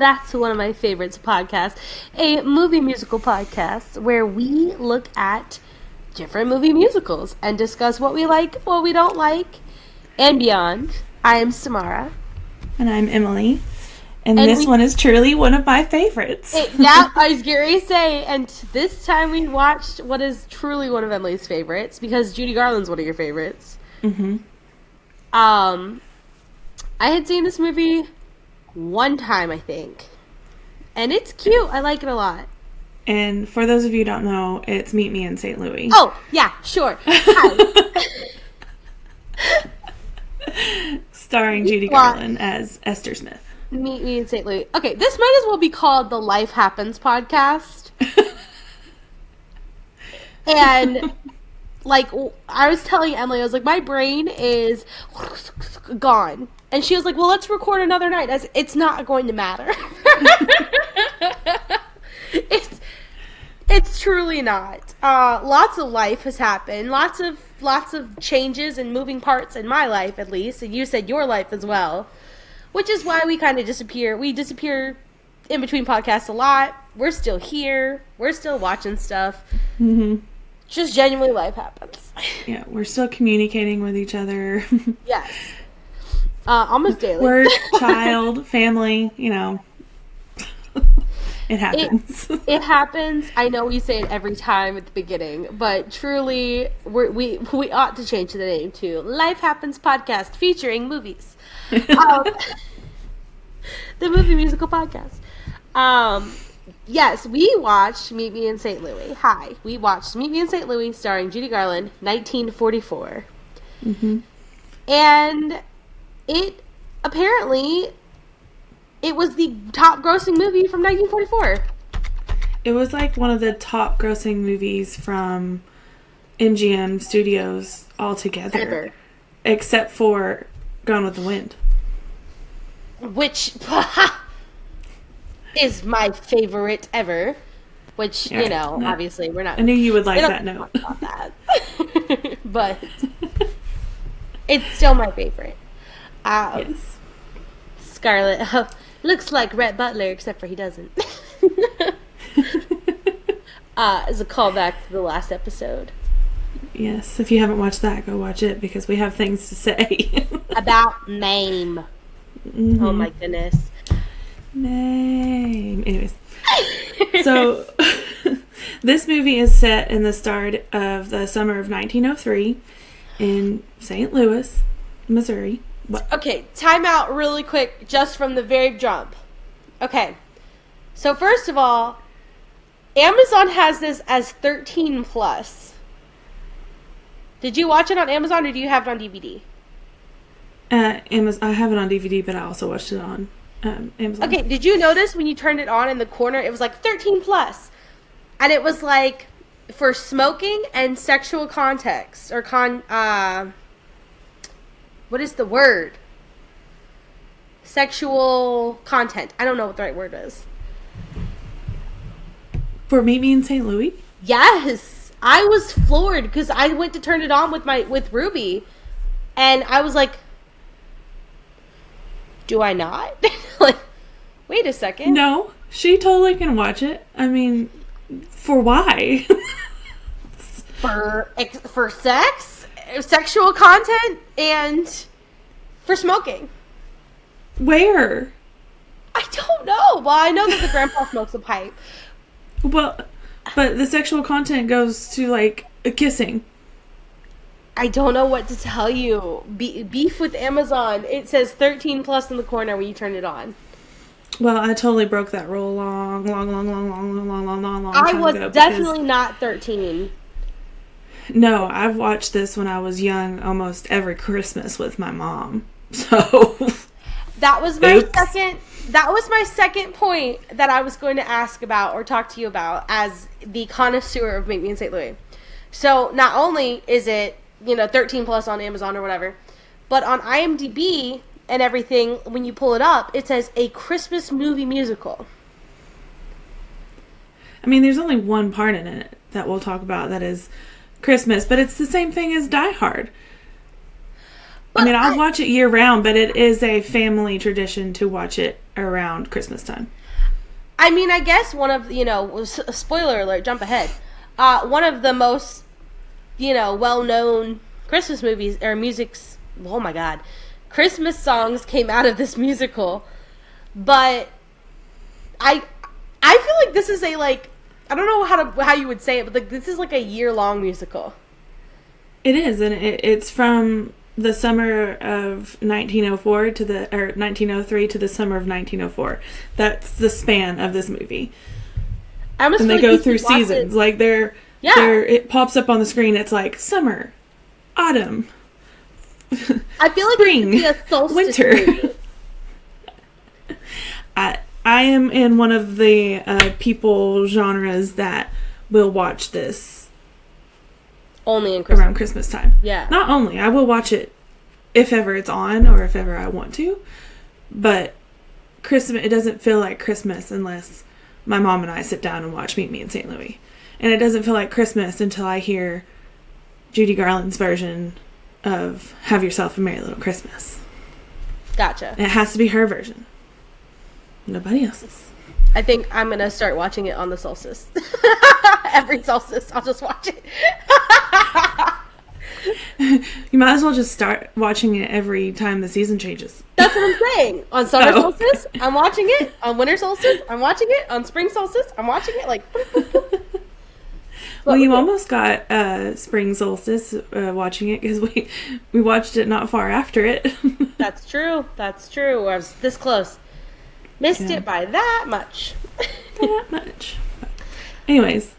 That's One of My Favorites podcast, a movie musical podcast where we look at different movie musicals and discuss what we like, what we don't like, and beyond. I am Samara. And I'm Emily. And this one is truly one of my favorites. Yeah, I was going to say, and this time we watched what is truly one of Emily's favorites, because Judy Garland's one of your favorites. Mm-hmm. I had seen this movie one time, I think. And it's cute. I like it a lot. And for those of you who don't know, it's Meet Me in St. Louis. Oh, yeah, sure. Starring Judy Garland as Esther Smith. Meet Me in St. Louis. Okay, this might as well be called the Life Happens podcast. And, like, I was telling Emily, I was like, my brain is gone. And she was like, well, let's record another night. It's not going to matter. It's truly not. Lots of life has happened. Lots of changes and moving parts in my life, at least. And you said your life as well. Which is why we kind of disappear. We disappear in between podcasts a lot. We're still here. We're still watching stuff. Mm-hmm. Just genuinely life happens. Yeah, we're still communicating with each other. Yes. Almost daily. Work, child, family, it happens. It happens. I know we say it every time at the beginning, but truly, we ought to change the name to Life Happens Podcast featuring movies. The movie musical podcast. Yes, we watched Meet Me in St. Louis. We watched Meet Me in St. Louis starring Judy Garland, 1944. Mm-hmm. And it was the top grossing movie from 1944. It was like one of the top grossing movies from MGM Studios altogether. Ever. Except for Gone with the Wind. Which is my favorite ever. Which, yeah, obviously we're not... I knew you would like that note. About that. But it's still my favorite. Yes. Scarlett looks like Rhett Butler, except for he doesn't. As a callback to the last episode. Yes, if you haven't watched that, go watch it, because we have things to say. About name. Mm-hmm. Oh my goodness. Name. Anyways. So, this movie is set in the start of the summer of 1903 in St. Louis, Missouri. What? Okay, time out really quick, just from the very jump. Okay, so first of all, Amazon has this as 13 plus. Did you watch it on Amazon, or do you have it on DVD? Amazon. I have it on DVD, but I also watched it on Amazon. Okay, did you notice when you turned it on in the corner, it was like 13 plus, and it was like for smoking and sexual context or what is the word? Sexual content. I don't know what the right word is. For Meet Me in St. Louis? Yes. I was floored because I went to turn it on with Ruby, and I was like, do I not? Like, wait a second. No, she totally can watch it. I mean, for why? For sex, sexual content, and for smoking. Where? I don't know. Well, I know that the grandpa smokes a pipe. Well, but the sexual content goes to, like, kissing. I don't know what to tell you. Beef with Amazon. It says 13 plus in the corner when you turn it on. Well, I totally broke that rule long I was definitely not 13. No, I've watched this when I was young almost every Christmas with my mom. So that was my second point that I was going to ask about or talk to you about as the connoisseur of Meet Me in St. Louis. So not only is it, 13 plus on Amazon or whatever, but on IMDb and everything, when you pull it up, it says a Christmas movie musical. I mean, there's only one part in it that we'll talk about that is Christmas, but it's the same thing as Die Hard. I mean, I'll watch it year round, but it is a family tradition to watch it around Christmas time. I mean, I guess one of, spoiler alert, jump ahead. One of the most, well-known Christmas movies or musics, oh my God, Christmas songs came out of this musical. But I feel like this is I don't know how you would say it, but this is like a year-long musical. It is, and it's from the summer of 1904 to 1903 to the summer of 1904. That's the span of this movie. And they go through seasons. Like it pops up on the screen. It's like summer, autumn, I feel like spring, it could be a winter. movie. I am in one of the people genres that will watch this only in Christmas. Around Christmas time. Yeah. Not only. I will watch it if ever it's on or if ever I want to. But Christmas, it doesn't feel like Christmas unless my mom and I sit down and watch Meet Me in St. Louis. And it doesn't feel like Christmas until I hear Judy Garland's version of Have Yourself a Merry Little Christmas. Gotcha. And it has to be her version. Nobody else's. I think I'm going to start watching it on the solstice. Every solstice, I'll just watch it. You might as well just start watching it every time the season changes. That's what I'm saying. On summer solstice, I'm watching it. On winter solstice, I'm watching it. On spring solstice, I'm watching it. Well, you almost got spring solstice watching it because we watched it not far after it. That's true. I was this close. Missed it by that much. That much. Anyways,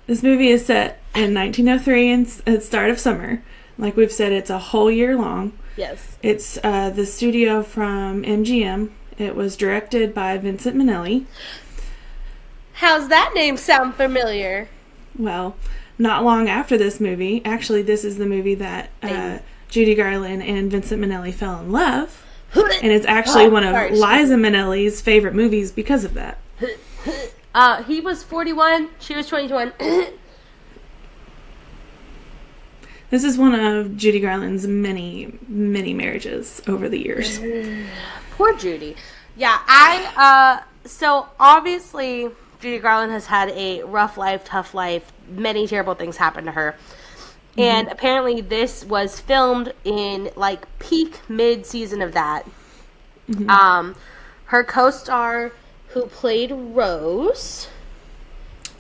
this movie is set in 1903 and at the start of summer. Like we've said, it's a whole year long. Yes. It's the studio from MGM. It was directed by Vincent Minnelli. How's that name sound familiar? Well, not long after this movie, actually this is the movie that Judy Garland and Vincent Minnelli fell in love. And it's actually one of Liza Minnelli's favorite movies because of that. He was 41. She was 21. This is one of Judy Garland's many, many marriages over the years. Poor Judy. Yeah, so obviously Judy Garland has had a rough life, tough life. Many terrible things happened to her. And apparently this was filmed in, peak mid-season of that. Mm-hmm. Her co-star, who played Rose...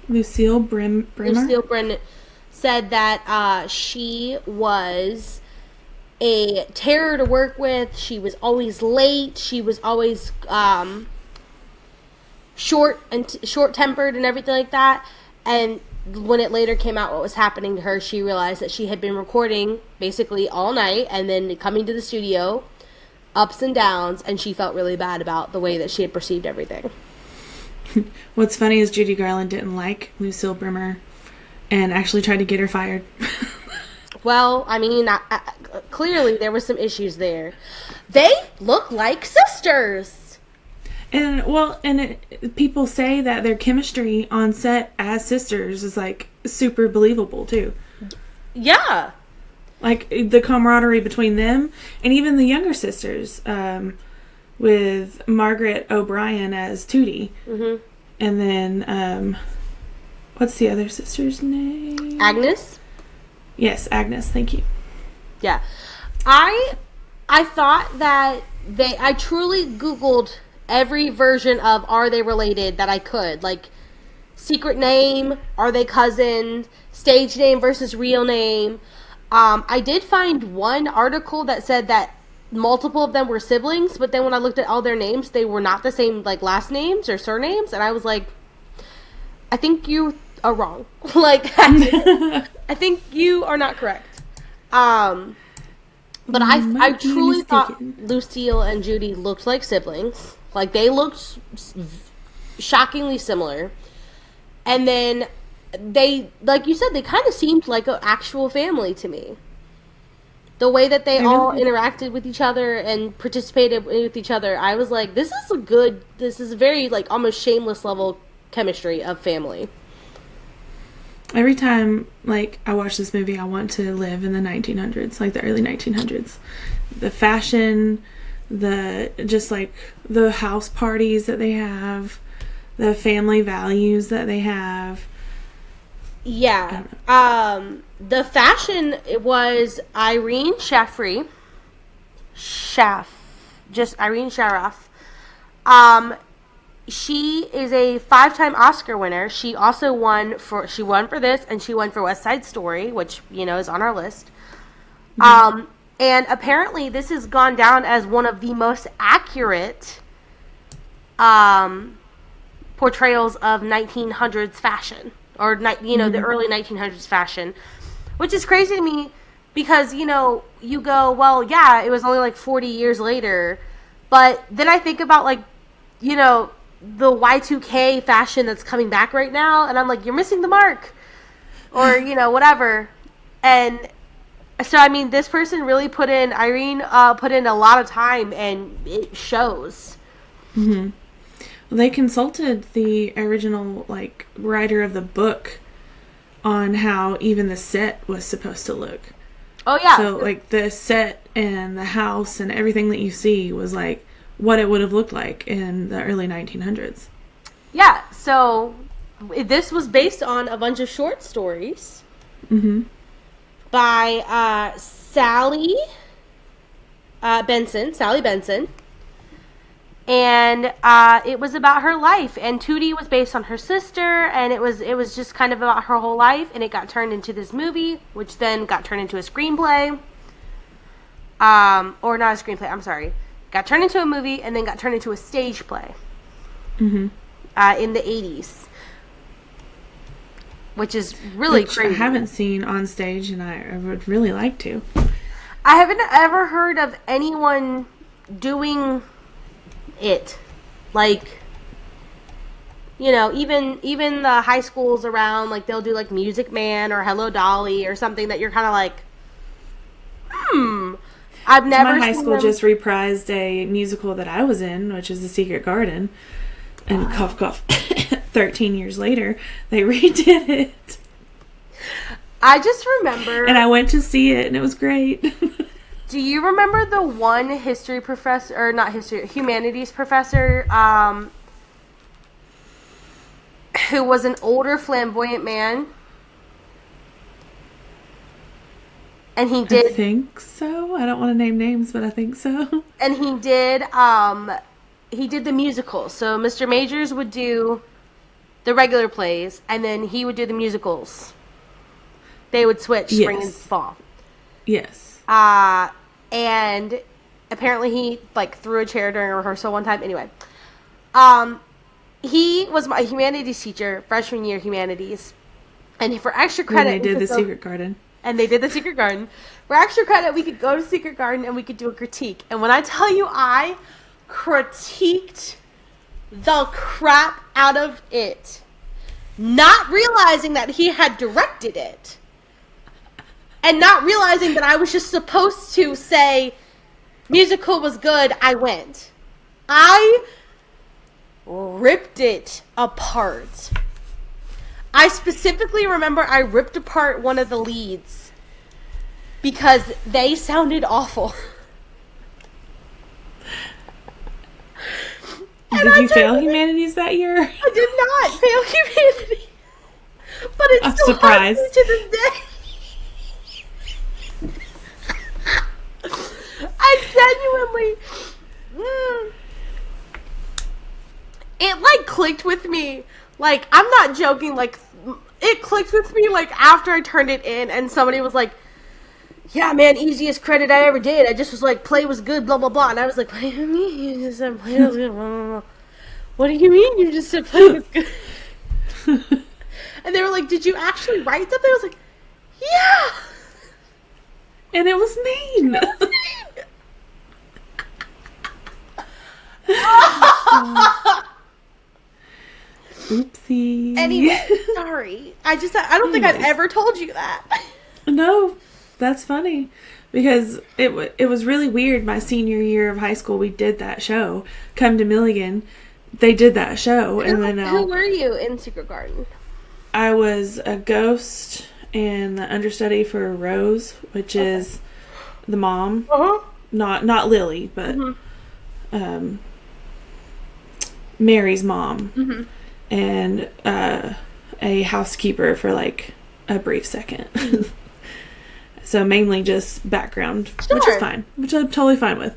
Lucille Brenner? Lucille Brenner said that she was a terror to work with. She was always late. She was always short-tempered and everything like that. And when it later came out what was happening to her, she realized that she had been recording basically all night and then coming to the studio, ups and downs, and she felt really bad about the way that she had perceived everything. What's funny is Judy Garland didn't like Lucille Brenner and actually tried to get her fired. Well, I mean, clearly there were some issues there. They look like sisters. And people say that their chemistry on set as sisters is super believable too. Yeah. The camaraderie between them and even the younger sisters, with Margaret O'Brien as Tootie. Mm-hmm. And then, what's the other sister's name? Agnes? Yes, Agnes, thank you. Yeah. I thought that I truly Googled every version of Are They Related that I could. Secret name, are they cousins, stage name versus real name. I did find one article that said that multiple of them were siblings, but then when I looked at all their names, they were not the same, last names or surnames, and I was like, I think you are wrong. I think you are not correct. But I truly thought Lucille and Judy looked like siblings. They looked shockingly similar. And then they, like you said, they kind of seemed like an actual family to me. The way that they all interacted with each other and participated with each other, I was like, this is a very, almost shameless level chemistry of family. Every time, like, I watch this movie, I want to live in the 1900s, like the early 1900s. The fashion, just like the house parties that they have, the family values that they have. Yeah. The fashion, it was Irene Shafry. Irene Sharaff. She is a 5-time Oscar winner. She also won for this, and she won for West Side Story, which, is on our list. Mm-hmm. And apparently this has gone down as one of the most accurate portrayals of 1900s fashion, or mm-hmm. the early 1900s fashion, which is crazy to me because you go, well, yeah, it was only like 40 years later, but then I think about like the Y2K fashion that's coming back right now, and I'm like, you're missing the mark, or whatever. And so I mean, this person really Irene put in a lot of time, and it shows. Mm-hmm. Well, they consulted the original like writer of the book on how even the set was supposed to look. Oh yeah. So like the set and the house and everything that you see was like what it would have looked like in the early 1900s. Yeah, so this was based on a bunch of short stories mm-hmm. by Sally Benson, and it was about her life. And Tootie was based on her sister, and it was just kind of about her whole life. And it got turned into this movie, which then got turned into a screenplay, or not a screenplay. I'm sorry. Got turned into a movie, and then got turned into a stage play mm-hmm. In the 80s. Which is really crazy. I haven't seen on stage, and I would really like to. I haven't ever heard of anyone doing it. Like, even the high schools around, like, they'll do, like, Music Man or Hello Dolly or something that you're kind of like, I've never My high school just reprised a musical that I was in, which is The Secret Garden. And cough, cough, 13 years later, they redid it. I just remember... And I went to see it, and it was great. Do you remember the one history professor, or not history, humanities professor, who was an older flamboyant man? And he did... I think so. I don't want to name names, but I think so. And he did the musicals. So Mr. Majors would do the regular plays, and then he would do the musicals. They would switch spring and fall. Yes. And apparently he, like, threw a chair during a rehearsal one time. Anyway. He was my humanities teacher, freshman year humanities. And for extra credit... And they did The Secret Garden. And they did The Secret Garden. For extra credit, we could go to Secret Garden and we could do a critique. And when I tell you I critiqued the crap out of it, not realizing that he had directed it, and not realizing that I was just supposed to say, musical was good, I went. I ripped it apart. I specifically remember I ripped apart one of the leads because they sounded awful. Did you fail humanities that year? I did not fail humanities. But it's I'm still surprised. hard to this day. I genuinely... It, like, clicked with me. Like, I'm not joking, like, it clicked with me, like, after I turned it in, and somebody was like, yeah, man, easiest credit I ever did. I just was like, play was good, blah, blah, blah. And I was like, what do you mean you just said play was good, blah, blah, blah. What do you mean you just said play was good? And they were like, did you actually write something? I was like, yeah! And it was mean. Oopsie. Anyway, sorry. I don't think I've ever told you that. No, that's funny. Because it was really weird. My senior year of high school, we did that show. Come to Milligan. They did that show. And then who were you in Secret Garden? I was a ghost and the understudy for Rose, which is the mom. Not Lily, but Mary's mom. And a housekeeper for like a brief second. So mainly just background, which is fine, which I'm totally fine with.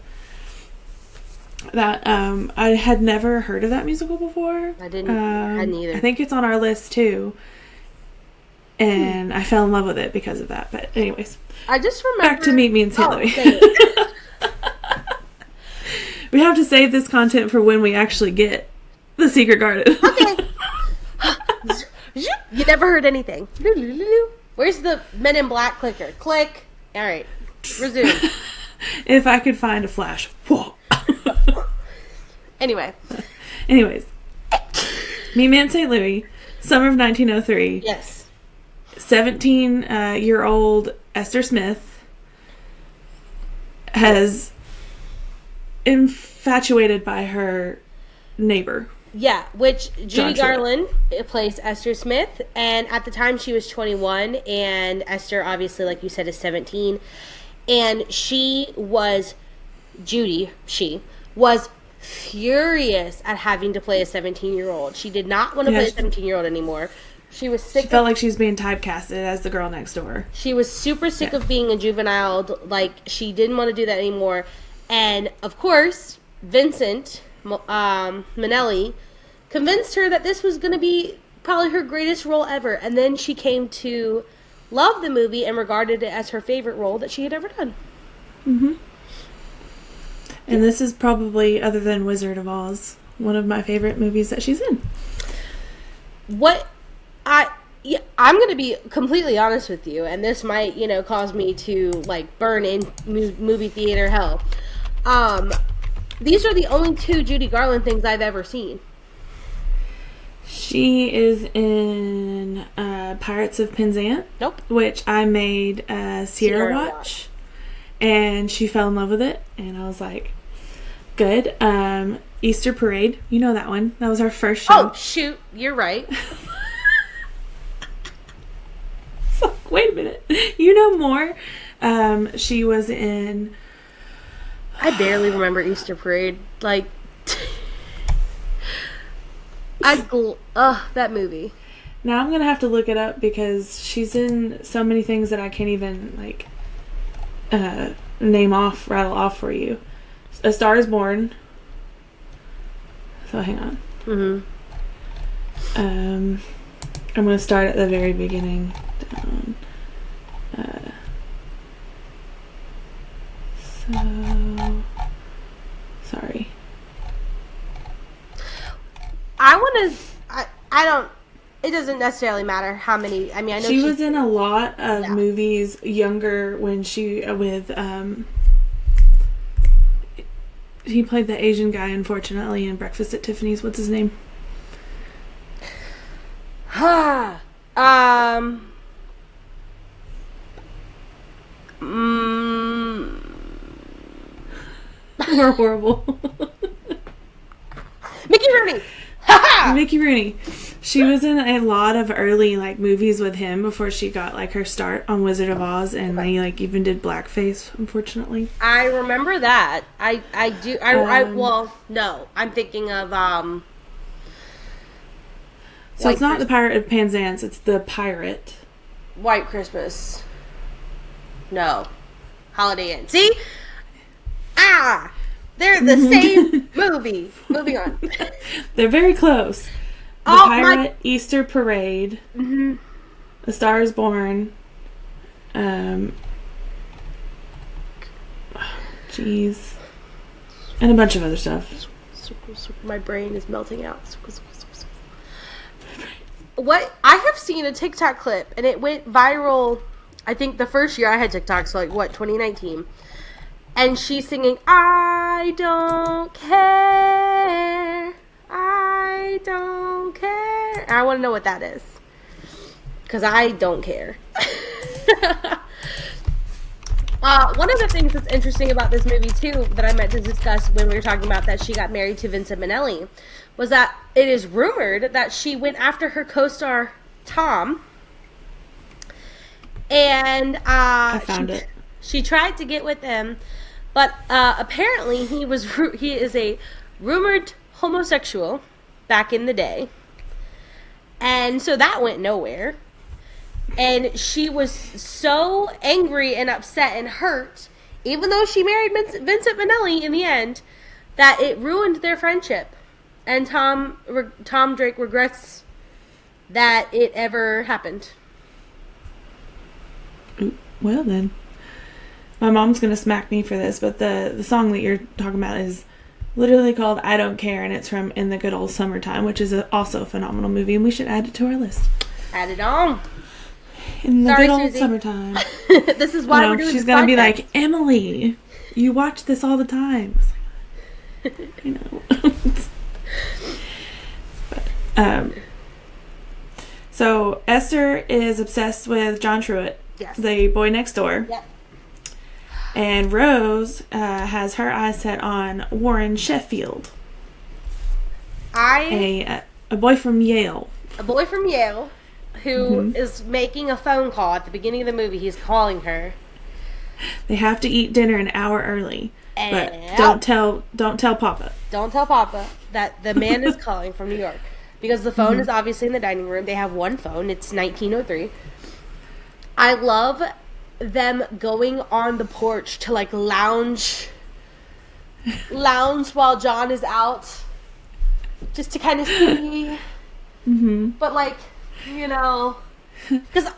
That I had never heard of that musical before. I hadn't either. I think it's on our list too, and I fell in love with it because of that. But anyways, I just remember back to Meet Me in St. Louis. We have to save this content for when we actually get the Secret Garden. Okay. You never heard anything. Where's the Men in Black clicker? Click. All right. Resume. If I could find a flash. Whoa. Anyways. Meet Me in St. Louis, summer of 1903. Yes. 17-year-old Esther Smith has infatuated by her neighbor. Yeah, which Judy Garland plays Esther Smith, and at the time she was 21, and Esther, obviously, like you said, is 17, and she was furious at having to play a 17-year-old. She did not want to play a 17-year-old anymore. She was sick. She felt like she was being typecasted as the girl next door. She was super sick of being a juvenile. Like, she didn't want to do that anymore. And, of course, Vincent Minnelli convinced her that this was going to be probably her greatest role ever. And then she came to love the movie and regarded it as her favorite role that she had ever done. Mm-hmm. And this is probably, other than Wizard of Oz, one of my favorite movies that she's in. I'm going to be completely honest with you, and this might, cause me to, like, burn in movie theater hell. These are the only two Judy Garland things I've ever seen. She is in Pirates of Penzance. Nope. Which I made Sierra watch. And she fell in love with it. And I was like, good. Easter Parade. You know that one. That was our first show. Oh, shoot. You're right. So, wait a minute. You know more. She was in... I barely remember Easter Parade. Like... that movie. Now I'm gonna have to look it up because she's in so many things that I can't even like rattle off for you. A Star Is Born. So hang on. I'm gonna start at the very beginning. Down. Sorry. It doesn't necessarily matter how many. I mean, I know she was in a lot of movies younger when he played the Asian guy, unfortunately, in Breakfast at Tiffany's. What's his name? We're horrible. Mickey Rooney. Mickey Rooney. She was in a lot of early like movies with him before she got like her start on Wizard of Oz, and he like even did blackface, unfortunately. I remember that. I do. No, I'm thinking of So it's not the Pirate of Penzance, it's the Pirate. White Christmas. No. Holiday Inn. See? They're the same movie. Moving on. They're very close. The Pirate, Easter Parade, A Star Is Born, jeez, and a bunch of other stuff. My brain is melting out. What I have seen a TikTok clip, and it went viral. I think the first year I had TikTok, so 2019. And she's singing, I don't care. I don't care. And I want to know what that is. Because I don't care. One of the things that's interesting about this movie, too, that I meant to discuss when we were talking about that she got married to Vincent Minnelli, was that it is rumored that she went after her co-star Tom. And I found it. She tried to get with him, but apparently he is a rumored homosexual back in the day. And so that went nowhere. And she was so angry and upset and hurt, even though she married Vincent Minnelli in the end, that it ruined their friendship. And Tom Drake regrets that it ever happened. Well then, my mom's gonna smack me for this, but the song that you're talking about is literally called "I Don't Care," and it's from "In the Good Old Summertime," which is also a phenomenal movie, and we should add it to our list. Add it on. In the good old summertime. This is why we're doing she's this gonna podcast. be like, Emily, you watch this all the time. You know. So Esther is obsessed with John Truitt, yes, the boy next door. Yep. And Rose has her eyes set on Warren Sheffield, a boy from Yale. A boy from Yale who is making a phone call at the beginning of the movie. He's calling her. They have to eat dinner an hour early, but don't tell Papa. Don't tell Papa that the man is calling from New York, because the phone is obviously in the dining room. They have one phone. It's 1903. I love them going on the porch to like lounge while John is out, just to kind of see. But like, because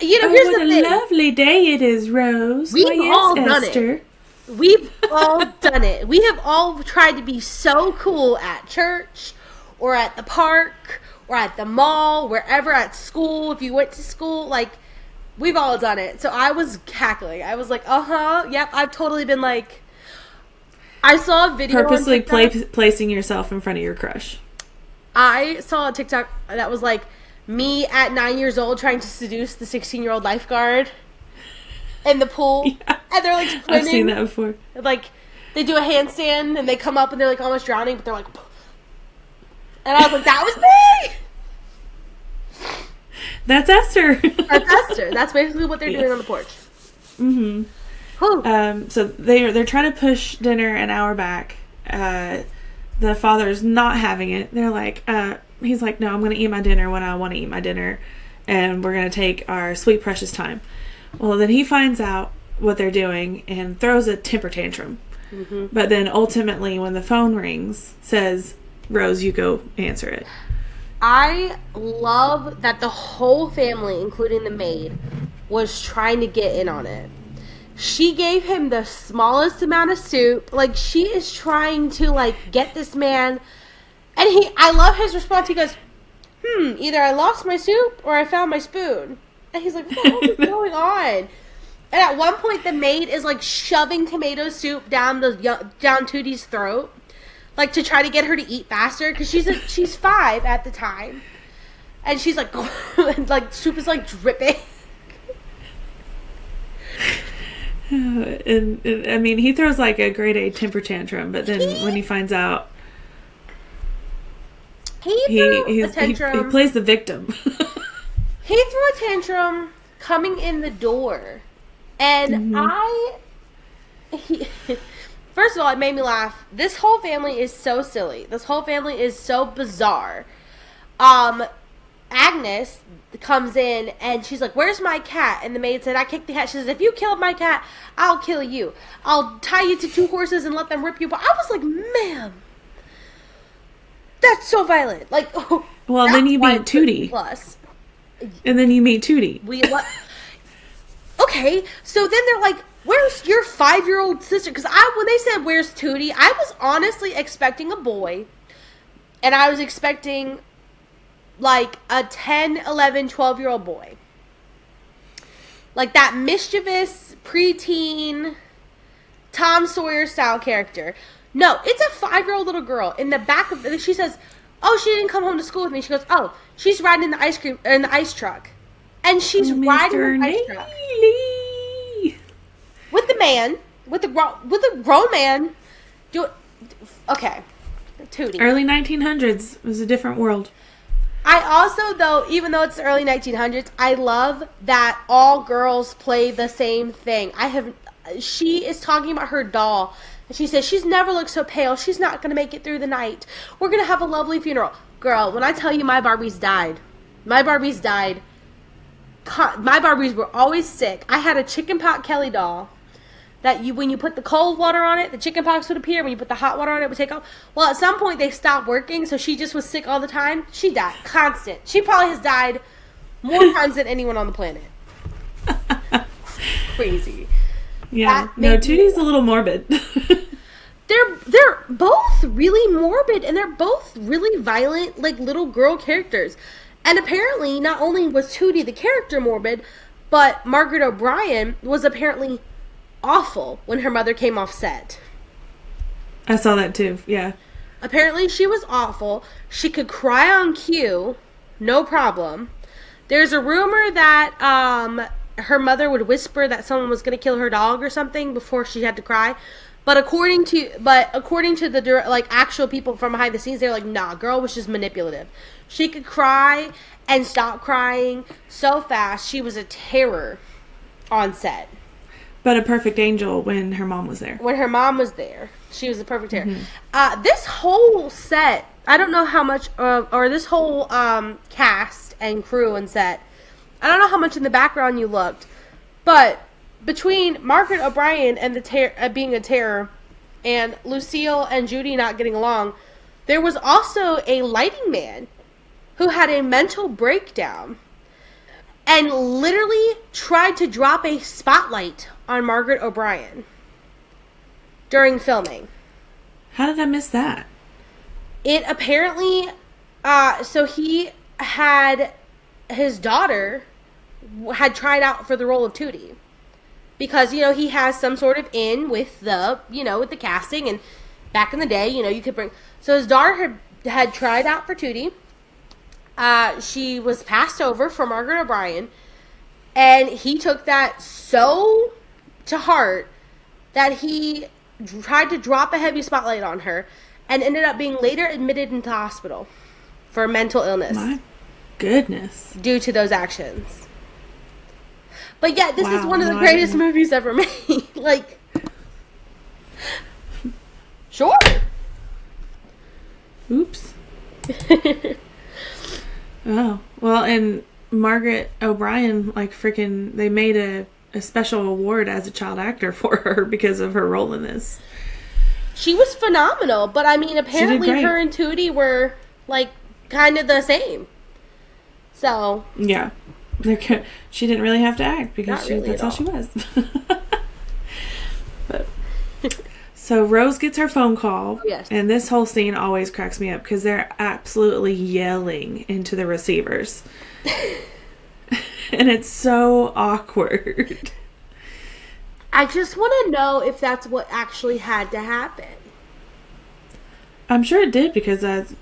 here's what the thing. A lovely day it is, Rose. We've all done Esther. it. We've all done it. We have all tried to be so cool at church or at the park or at the mall, wherever, at school, if you went to school, like, we've all done it. So I was cackling. I was like, yep, I've totally been like, I saw a video purposely on TikTok. placing yourself in front of your crush. I saw a TikTok that was like, me at 9 years old trying to seduce the 16-year-old lifeguard in the pool. Yeah. And they're like swimming. I've seen that before. Like, they do a handstand and they come up and they're like almost drowning, but they're like, and I was like, that was me! That's Esther. That's Esther. That's basically what they're doing on the porch. So they're trying to push dinner an hour back. The father's not having it. They're like, he's like, no, I'm going to eat my dinner when I want to eat my dinner, and we're going to take our sweet precious time. Well, then he finds out what they're doing and throws a temper tantrum. But then ultimately, when the phone rings, says, Rose, you go answer it. I love that the whole family, including the maid, was trying to get in on it. She gave him the smallest amount of soup. Like, she is trying to, like, get this man. And I love his response. He goes, either I lost my soup or I found my spoon. And he's like, what the hell is going on? And at one point, the maid is, like, shoving tomato soup down Tootie's throat, like, to try to get her to eat faster, because she's 5 at the time. And she's, like, like, soup is, like, dripping. And I mean, he throws, like, a grade A temper tantrum, but then when he finds out, he plays the victim. He threw a tantrum coming in the door. And first of all, it made me laugh. This whole family is so silly. This whole family is so bizarre. Agnes comes in and she's like, where's my cat? And the maid said, I kicked the cat. She says, if you killed my cat, I'll kill you. I'll tie you to 2 horses and let them rip you. But I was like, ma'am, that's so violent. Like, well, then you meet Tootie. Plus. And then you meet Tootie. Okay, so then they're like, where's your 5-year-old sister? Because when they said, where's Tootie, I was honestly expecting a boy. And I was expecting, like, a 10, 11, 12-year-old boy. Like, that mischievous, preteen, Tom Sawyer-style character. No, it's a 5-year-old little girl. In the back of she says, oh, she didn't come home to school with me. She goes, oh, she's riding in the ice truck. And she's riding in the ice truck. With the man, with a grown man. Okay. Tootie. Early 1900s. It was a different world. I also, though, even though it's the early 1900s, I love that all girls play the same thing. She is talking about her doll, and she says she's never looked so pale. She's not going to make it through the night. We're going to have a lovely funeral. Girl, when I tell you my Barbies died, my Barbies died. My Barbies were always sick. I had a chicken pot Kelly doll that when you put the cold water on it, the chicken pox would appear. When you put the hot water on it, it would take off. Well, at some point they stopped working, so she just was sick all the time. She died. Constant. She probably has died more times than anyone on the planet. Crazy. Yeah. No, Tootie's a little morbid. They're both really morbid, and they're both really violent, like, little girl characters. And apparently, not only was Tootie the character morbid, but Margaret O'Brien was apparently awful when her mother came off set. I saw that too, yeah. Apparently she was awful. She could cry on cue, no problem. There's a rumor that her mother would whisper that someone was going to kill her dog or something before she had to cry. But according to the like actual people from behind the scenes, they're like, nah, girl was just manipulative. She could cry and stop crying so fast. She was a terror on set. But a perfect angel when her mom was there. When her mom was there, she was a perfect terror. Mm-hmm. This whole set, I don't know how much, or this whole cast and crew and set, I don't know how much in the background you looked, but between Margaret O'Brien and being a terror, and Lucille and Judy not getting along, there was also a lighting man who had a mental breakdown and literally tried to drop a spotlight on Margaret O'Brien during filming. How did I miss that? It apparently, so he had, his daughter had tried out for the role of Tootie. Because, he has some sort of in with the, with the casting. And back in the day, you could bring... So his daughter had tried out for Tootie. She was passed over for Margaret O'Brien. And he took that so to heart that he tried to drop a heavy spotlight on her and ended up being later admitted into hospital for mental illness. My goodness. Due to those actions. But yeah, this is one of the greatest movies ever made. Like, sure. Oops. Oh, well, and Margaret O'Brien, like, freaking, they made a special award as a child actor for her because of her role in this. She was phenomenal, but I mean, apparently her and Tootie were, like, kind of the same. So. Yeah. She didn't really have to act because that's all she was. But so Rose gets her phone call, yes. And this whole scene always cracks me up because they're absolutely yelling into the receivers. And it's so awkward. I just want to know if that's what actually had to happen. I'm sure it did because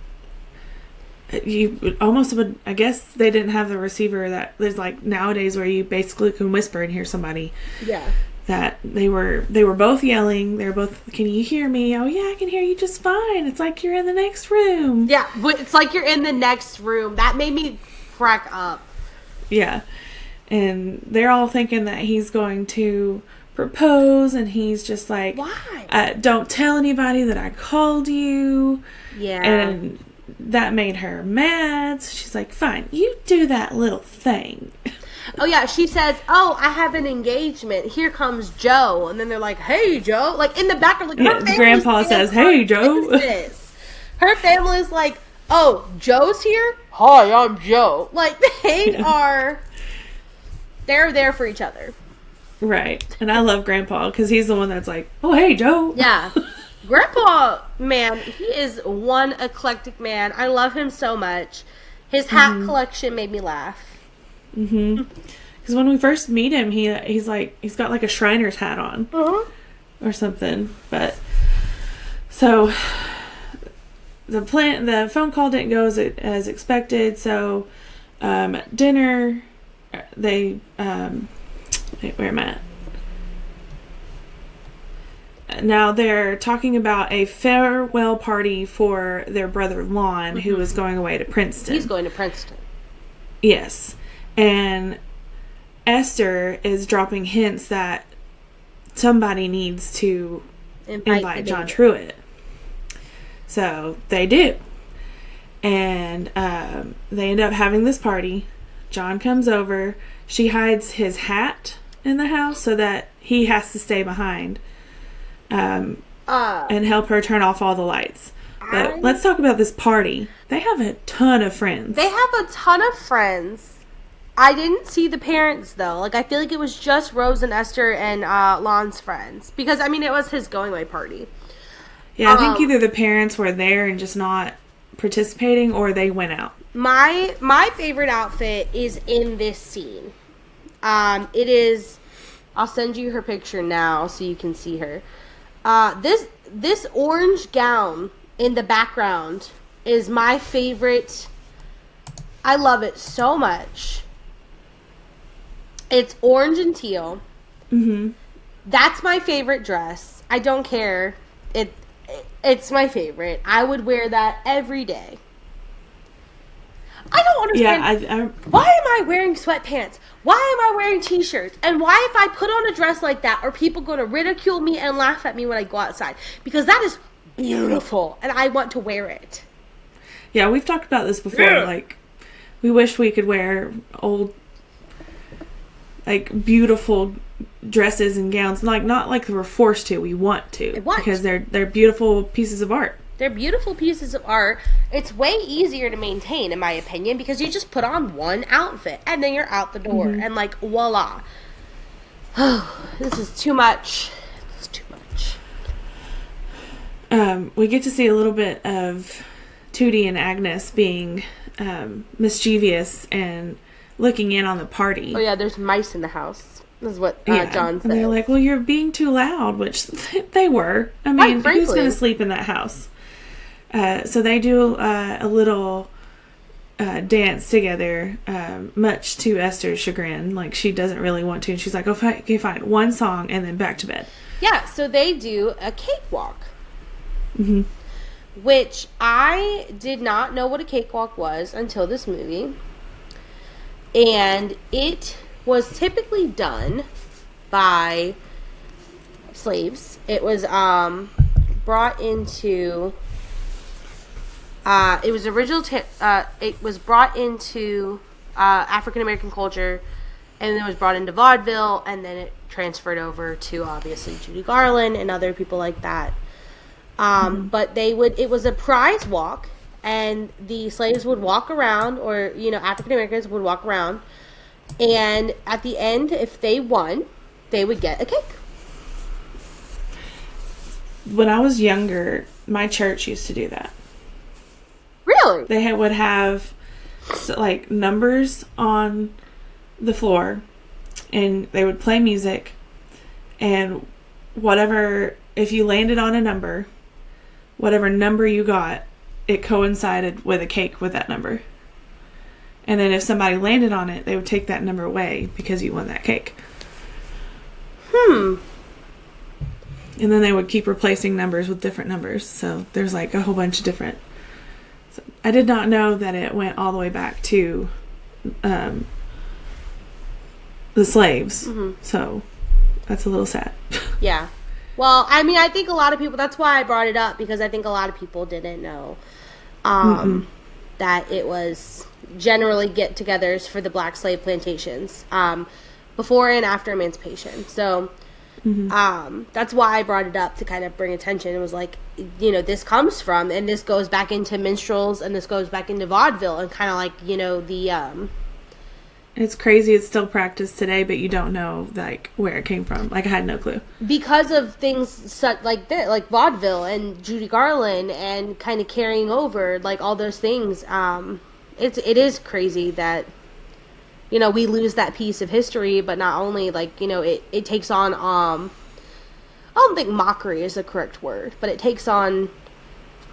you almost would. I guess they didn't have the receiver that there's like nowadays where you basically can whisper and hear somebody. Yeah. That they were both yelling. They were both, can you hear me? Oh yeah, I can hear you just fine. It's like you're in the next room. Yeah, but it's like you're in the next room. That made me crack up. Yeah. And they're all thinking that he's going to propose, and he's just like, why? Don't tell anybody that I called you. Yeah. And that made her mad. So she's like, fine, you do that little thing. Oh, yeah, she says, oh, I have an engagement. Here comes Joe. And then they're like, hey, Joe. Like, in the back of, like, her Grandpa says, hey, Joe. Her family's like, oh, Joe's here? Hi, I'm Joe. Like, they're there for each other. Right. And I love Grandpa because he's the one that's like, oh, hey, Joe. Yeah. Grandpa, man, he is one eclectic man. I love him so much. His hat collection made me laugh. Mm-hmm. Because when we first meet him, he's like, he's got like a Shriner's hat on. Or something. But, so, the phone call didn't go as expected. So, dinner, they, wait, where am I at? Now they're talking about a farewell party for their brother Lon, who is going away to Princeton. He's going to Princeton. Yes. And Esther is dropping hints that somebody needs to invite John Truitt. So they do. And they end up having this party. John comes over. She hides his hat in the house so that he has to stay behind and help her turn off all the lights. But let's talk about this party. They have a ton of friends. They have a ton of friends. I didn't see the parents, though. Like, I feel like it was just Rose and Esther and Lon's friends. Because, I mean, it was his going away party. Yeah, I think either the parents were there and just not participating, or they went out. My favorite outfit is in this scene. It is... I'll send you her picture now so you can see her. This orange gown in the background is my favorite. I love it so much. It's orange and teal. Mm-hmm. That's my favorite dress. I don't care. It's my favorite. I would wear that every day. I don't understand. Yeah, why am I wearing sweatpants? Why am I wearing t-shirts? And why, if I put on a dress like that, are people going to ridicule me and laugh at me when I go outside? Because that is beautiful, and I want to wear it. Yeah, we've talked about this before. Yeah. Like, we wish we could wear old, like, beautiful dresses and gowns. Like, not like we're forced to. We want to. Because they're beautiful pieces of art. They're beautiful pieces of art. It's way easier to maintain, in my opinion, because you just put on one outfit and then you're out the door. Mm-hmm. And, like, voila. This is too much. It's too much. We get to see a little bit of Tootie and Agnes being mischievous and looking in on the party. Oh, yeah, there's mice in the house. This is what John said. And they're like, well, you're being too loud, which they were. I mean, who's going to sleep in that house? So they do a little dance together, much to Esther's chagrin. Like, she doesn't really want to. And she's like, okay, fine. One song and then back to bed. Yeah, so they do a cakewalk. Mm-hmm. Which I did not know what a cakewalk was until this movie. And it was typically done by slaves. It was brought into... it was brought into African American culture, and then it was brought into vaudeville, and then it transferred over to obviously Judy Garland and other people like that. But it was a prize walk, and the slaves would walk around, or African Americans would walk around, and at the end, if they won, they would get a cake. When I was younger, my church used to do that. Really? They would have like numbers on the floor, and they would play music, and if you landed on a number, whatever number you got, it coincided with a cake with that number. And then if somebody landed on it, they would take that number away because you won that cake. And then they would keep replacing numbers with different numbers. So there's like a whole bunch of different... I did not know that it went all the way back to the slaves. Mm-hmm. So that's a little sad. Yeah. Well, I mean, I think a lot of people... That's why I brought it up, because I think a lot of people didn't know that it was generally get-togethers for the black slave plantations before and after emancipation. So... that's why I brought it up, to kind of bring attention. It was like, this comes from, and this goes back into minstrels, and this goes back into vaudeville, and kind of like, the... It's crazy it's still practiced today, but you don't know, like, where it came from. Like, I had no clue. Because of things such like that, like vaudeville and Judy Garland, and kind of carrying over, like, all those things. It is crazy that... we lose that piece of history, but not only, like, it takes on, I don't think mockery is the correct word, but it takes on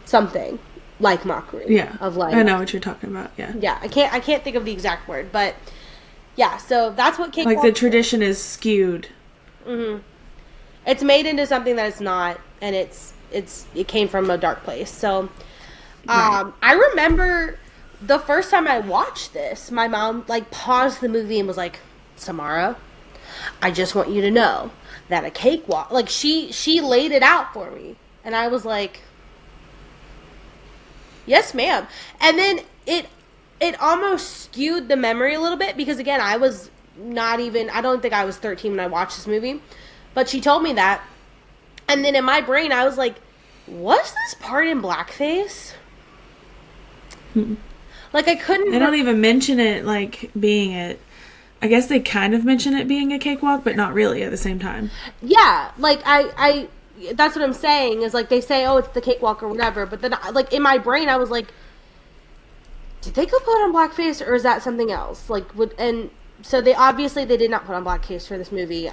something like mockery. Yeah. Of like... I know what you're talking about, yeah. Yeah, I can't think of the exact word, but, yeah, so that's what cakewalk... Like, the tradition is skewed. Mm-hmm. It's made into something that it's not, and it came from a dark place. So, I remember the first time I watched this, my mom like paused the movie and was like, "Samara, I just want you to know that a cakewalk," like she laid it out for me, and I was like, "Yes, ma'am." And then it almost skewed the memory a little bit because again, I was not even, I don't think I was 13 when I watched this movie, but she told me that, and then in my brain I was like, was this part in blackface? Like I couldn't. They don't even mention it like being it. I guess they kind of mention it being a cakewalk, but not really at the same time. Yeah, like I that's what I'm saying is like they say, oh, it's the cakewalk or whatever, but then like in my brain I was like, did they go put on blackface or is that something else? Like and so they did not put on blackface for this movie.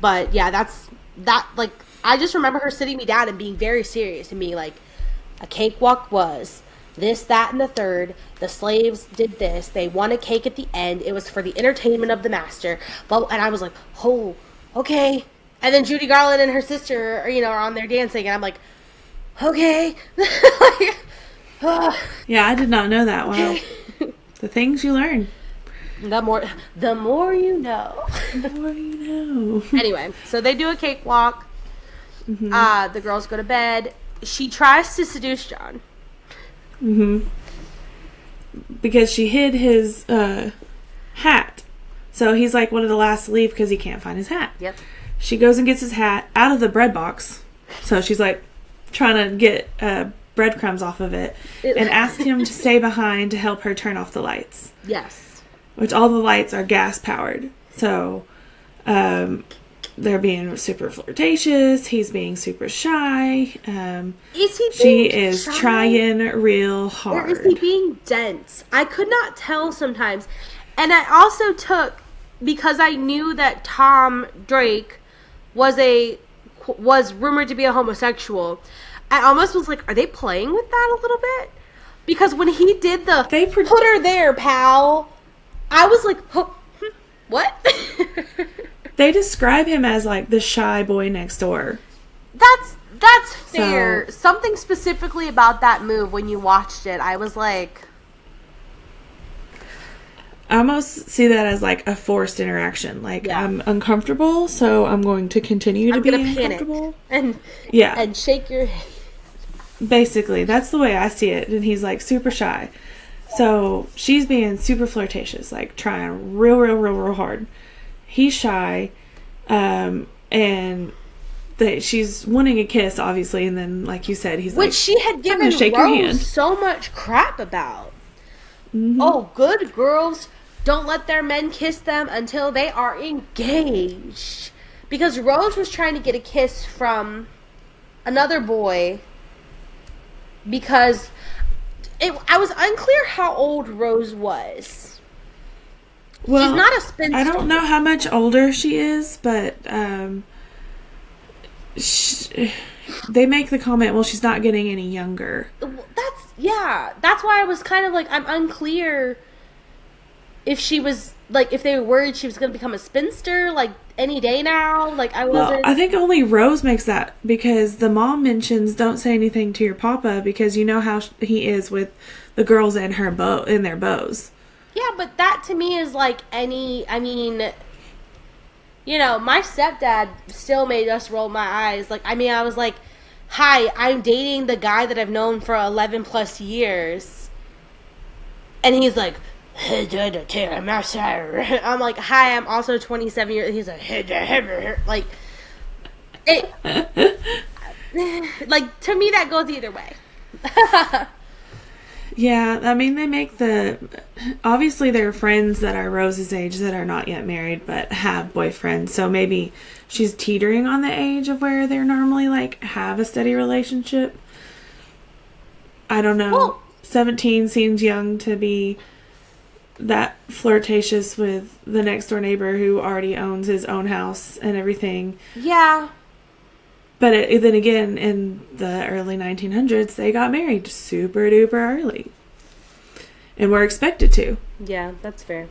But yeah, that like I just remember her sitting me down and being very serious and being like, a cakewalk was this, that, and the third. The slaves did this. They won a cake at the end. It was for the entertainment of the master. But and I was like, oh, okay. And then Judy Garland and her sister, are on there dancing, and I'm like, okay. Yeah, I did not know that. Wow, the things you learn. The more you know. The more you know. Anyway, so they do a cakewalk. Mm-hmm. The girls go to bed. She tries to seduce John. Mm-hmm. Because she hid his hat. So he's like one of the last to leave because he can't find his hat. Yep. She goes and gets his hat out of the bread box. So she's like trying to get breadcrumbs off of it. And asks him to stay behind to help her turn off the lights. Yes. Which all the lights are gas powered. So they're being super flirtatious. He's being super shy. Is he she is shy? Trying real hard. Or is he being dense? I could not tell sometimes. And I also took, because I knew that Tom Drake was rumored to be a homosexual, I almost was like, are they playing with that a little bit? Because when he did put her there, pal, I was like, what? They describe him as like the shy boy next door. That's fair. So, something specifically about that move when you watched it, I was like, I almost see that as like a forced interaction. Like I'm uncomfortable, so I'm going to continue to be uncomfortable. And shake your head. Basically, that's the way I see it. And he's like super shy. So she's being super flirtatious, like trying real hard. He's shy, and she's wanting a kiss, obviously, and then, like you said, he's which she had given Rose so much crap about. Mm-hmm. Oh, good girls don't let their men kiss them until they are engaged, because Rose was trying to get a kiss from another boy because I was unclear how old Rose was. Well, she's not a spinster. I don't know how much older she is, but they make the comment, well, she's not getting any younger. That's why I was kind of like, I'm unclear if she was, like, if they were worried she was going to become a spinster, like, any day now. Like, I wasn't. Well, I think only Rose makes that, because the mom mentions, don't say anything to your papa, because you know how he is with the girls and their bows. Yeah, but that to me is like my stepdad still made us roll my eyes. Like, I was like, hi, I'm dating the guy that I've known for 11 plus years. And he's like, I'm like, hi, I'm also 27 years. He's like, like, to me that goes either way. Yeah, I mean, they make obviously there are friends that are Rose's age that are not yet married but have boyfriends, so maybe she's teetering on the age of where they're normally, like, have a steady relationship. I don't know. Well, 17 seems young to be that flirtatious with the next door neighbor who already owns his own house and everything. Yeah. But then again, in the early 1900s, they got married super duper early. And were expected to. Yeah, that's fair.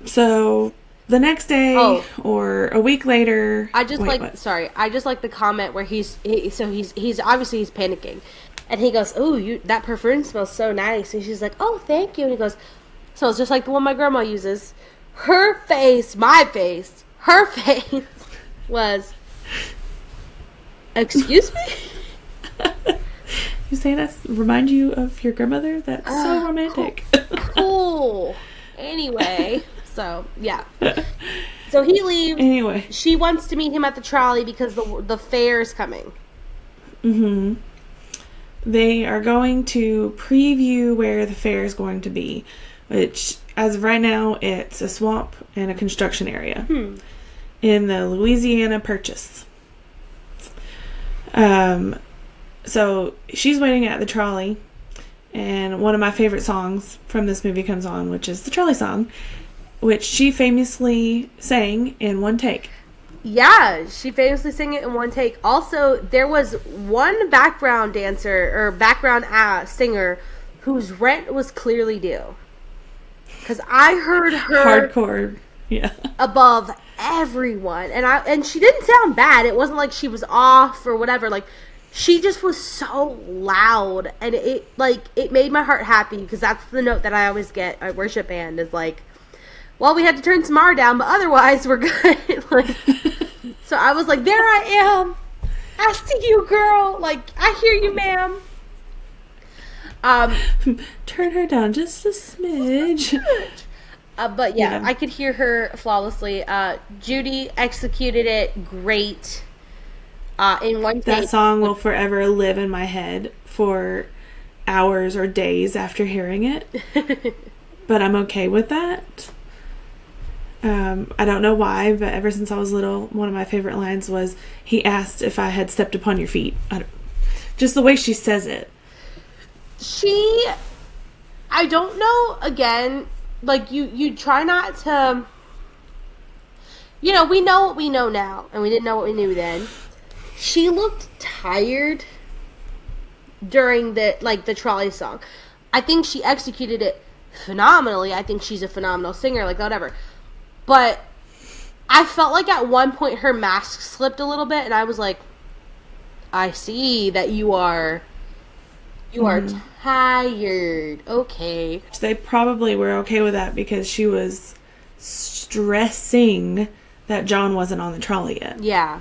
So the next day or a week later. I just like the comment where he's obviously he's panicking, and he goes, "Oh, that perfume smells so nice," and she's like, "Oh, thank you," and he goes, "Smells just like the one my grandma uses." Her face was, "Excuse me." You saying that remind you of your grandmother? That's so romantic. Cool. Anyway, so yeah. So he leaves. Anyway, she wants to meet him at the trolley because the fair is coming. Mm-hmm. They are going to preview where the fair is going to be, which, as of right now, it's a swamp and a construction area in the Louisiana Purchase. So she's waiting at the trolley, and one of my favorite songs from this movie comes on, which is the trolley song, which she famously sang in one take. Yeah, she famously sang it in one take. Also, there was one background dancer or background singer whose rent was clearly due. Because I heard her hardcore, yeah, above everyone, and she didn't sound bad. It wasn't like she was off or whatever. Like, she just was so loud, and it made my heart happy, because that's the note that I always get at worship band is like, well, we had to turn Samara down, but otherwise we're good. Like, so I was like, there I am. I see you, girl. Like, I hear you, ma'am. Turn her down just a smidge. But yeah, I could hear her flawlessly. Judy executed it great. In one take. That song will forever live in my head for hours or days after hearing it. But I'm okay with that. I don't know why, but ever since I was little, one of my favorite lines was, he asked if I had stepped upon your feet. Just the way she says it. I don't know, again, like, you try not to, we know what we know now, and we didn't know what we knew then. She looked tired during the trolley song. I think she executed it phenomenally. I think she's a phenomenal singer, like, whatever. But I felt like at one point her mask slipped a little bit, and I was like, I see that you are tired. Okay. They probably were okay with that because she was stressing that John wasn't on the trolley yet. Yeah.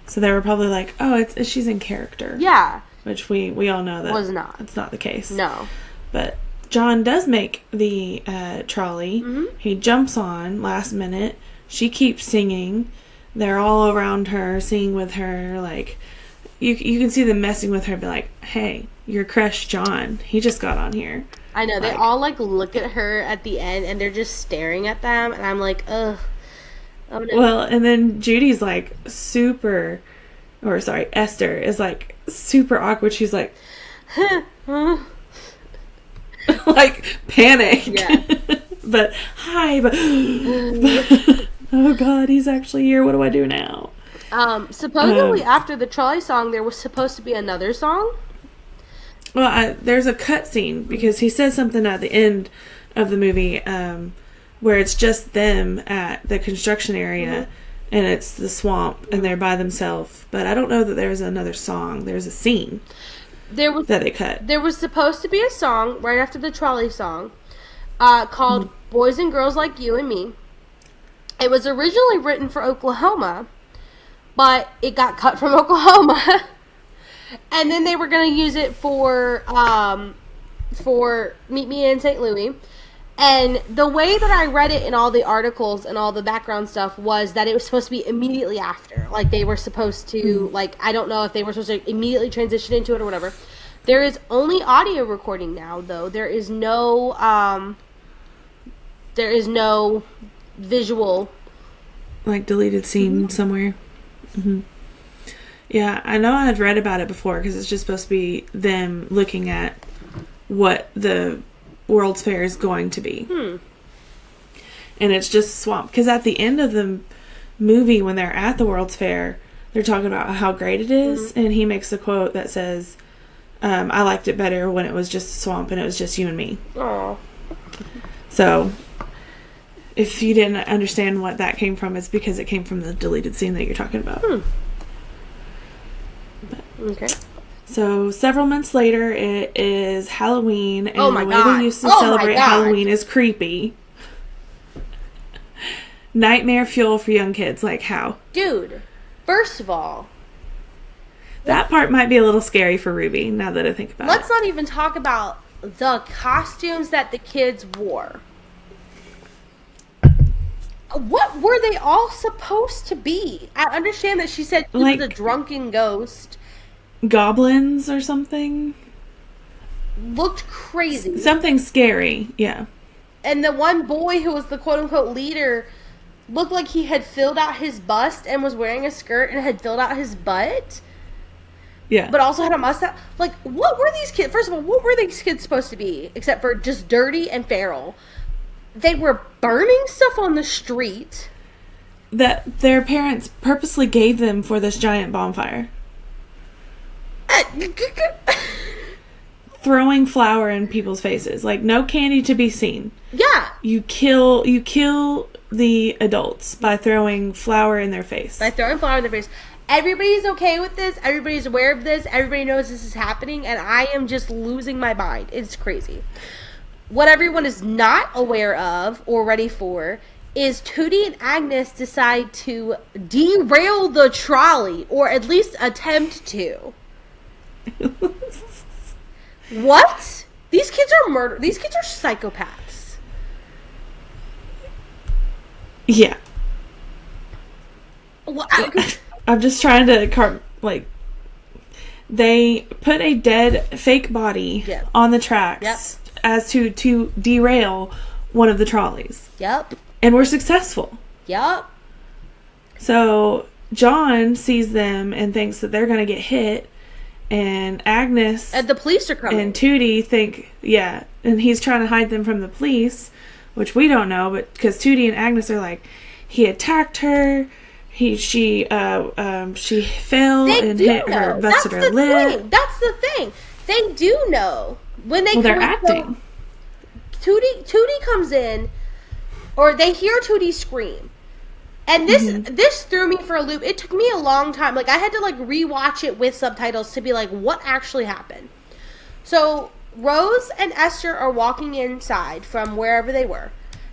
So they were probably like, oh, she's in character. Yeah. Which we all know that was not. That's not the case. No. But John does make the trolley. Mm-hmm. He jumps on last minute. She keeps singing. They're all around her, singing with her. Like, you can see them messing with her, be like, hey, your crush John, he just got on here. I know. They all, look at her at the end, and they're just staring at them. And I'm like, ugh. Oh, no. Well, and then Judy's Esther is super awkward. She's like, panic. Yeah. but oh God, he's actually here. What do I do now? Supposedly after the trolley song, there was supposed to be another song. Well, there's a cut scene because he says something at the end of the movie, where it's just them at the construction area, and it's the swamp, and they're by themselves. But I don't know that there's another song. There's a scene that they cut. There was supposed to be a song right after the trolley song called Boys and Girls Like You and Me. It was originally written for Oklahoma, but it got cut from Oklahoma. And then they were going to use it for Meet Me in St. Louis. And the way that I read it in all the articles and all the background stuff was that it was supposed to be immediately after. Like, they were supposed to, I don't know if they were supposed to immediately transition into it or whatever. There is only audio recording now, though. There is no visual. Deleted scene somewhere. Mm-hmm. Yeah, I know I had read about it before because it's just supposed to be them looking at what the World's Fair is going to be. And it's just swamp. Because at the end of the movie, when they're at the World's Fair, they're talking about how great it is. And he makes a quote that says, I liked it better when it was just swamp and it was just you and me. Aww. So, If you didn't understand what that came from, it's because it came from the deleted scene that you're talking about. Okay. So several months later, it is Halloween, and Oh my the way God. they used to Oh my celebrate God. Halloween is creepy. Nightmare fuel for young kids, like how? Dude, first of all, That part might be a little scary for Ruby, now that I think about let's it. not even talk about the costumes that the kids wore. What were they all supposed to be? I understand that she said she was a drunken ghost. Goblins or something? Looked crazy. Something scary, yeah. And the one boy who was the quote-unquote leader looked like he had filled out his bust and was wearing a skirt and had filled out his butt. Yeah. But also had a mustache. Like, what were these kids? First of all, what were these kids supposed to be? Except for just dirty and feral. They were burning stuff on the street. That their parents purposely gave them for this giant bonfire. Throwing flour in people's faces. Like, no candy to be seen. Yeah. You kill the adults by throwing flour in their face. By throwing flour in their face. Everybody's okay with this. Everybody's aware of this. Everybody knows this is happening. And I am just losing my mind. It's crazy. What everyone is not aware of or ready for is Tootie and Agnes decide to derail the trolley. Or at least attempt to. What? These kids are murder. These kids are psychopaths. Yeah. Well, I'm just trying to, they put a dead fake body on the tracks as to derail one of the trolleys. Yep. And we're successful. Yep. So John sees them and thinks that they're going to get hit. And Agnes and the police are coming. And Tootie think, and he's trying to hide them from the police, which we don't know, but because Tootie and Agnes are like, he attacked her, she fell and hit her, busted her lip. That's the thing. They do know when they're acting. Tootie comes in, or they hear Tootie scream. And this threw me for a loop. It took me a long time. Like, I had to, rewatch it with subtitles to be like, what actually happened? So, Rose and Esther are walking inside from wherever they were.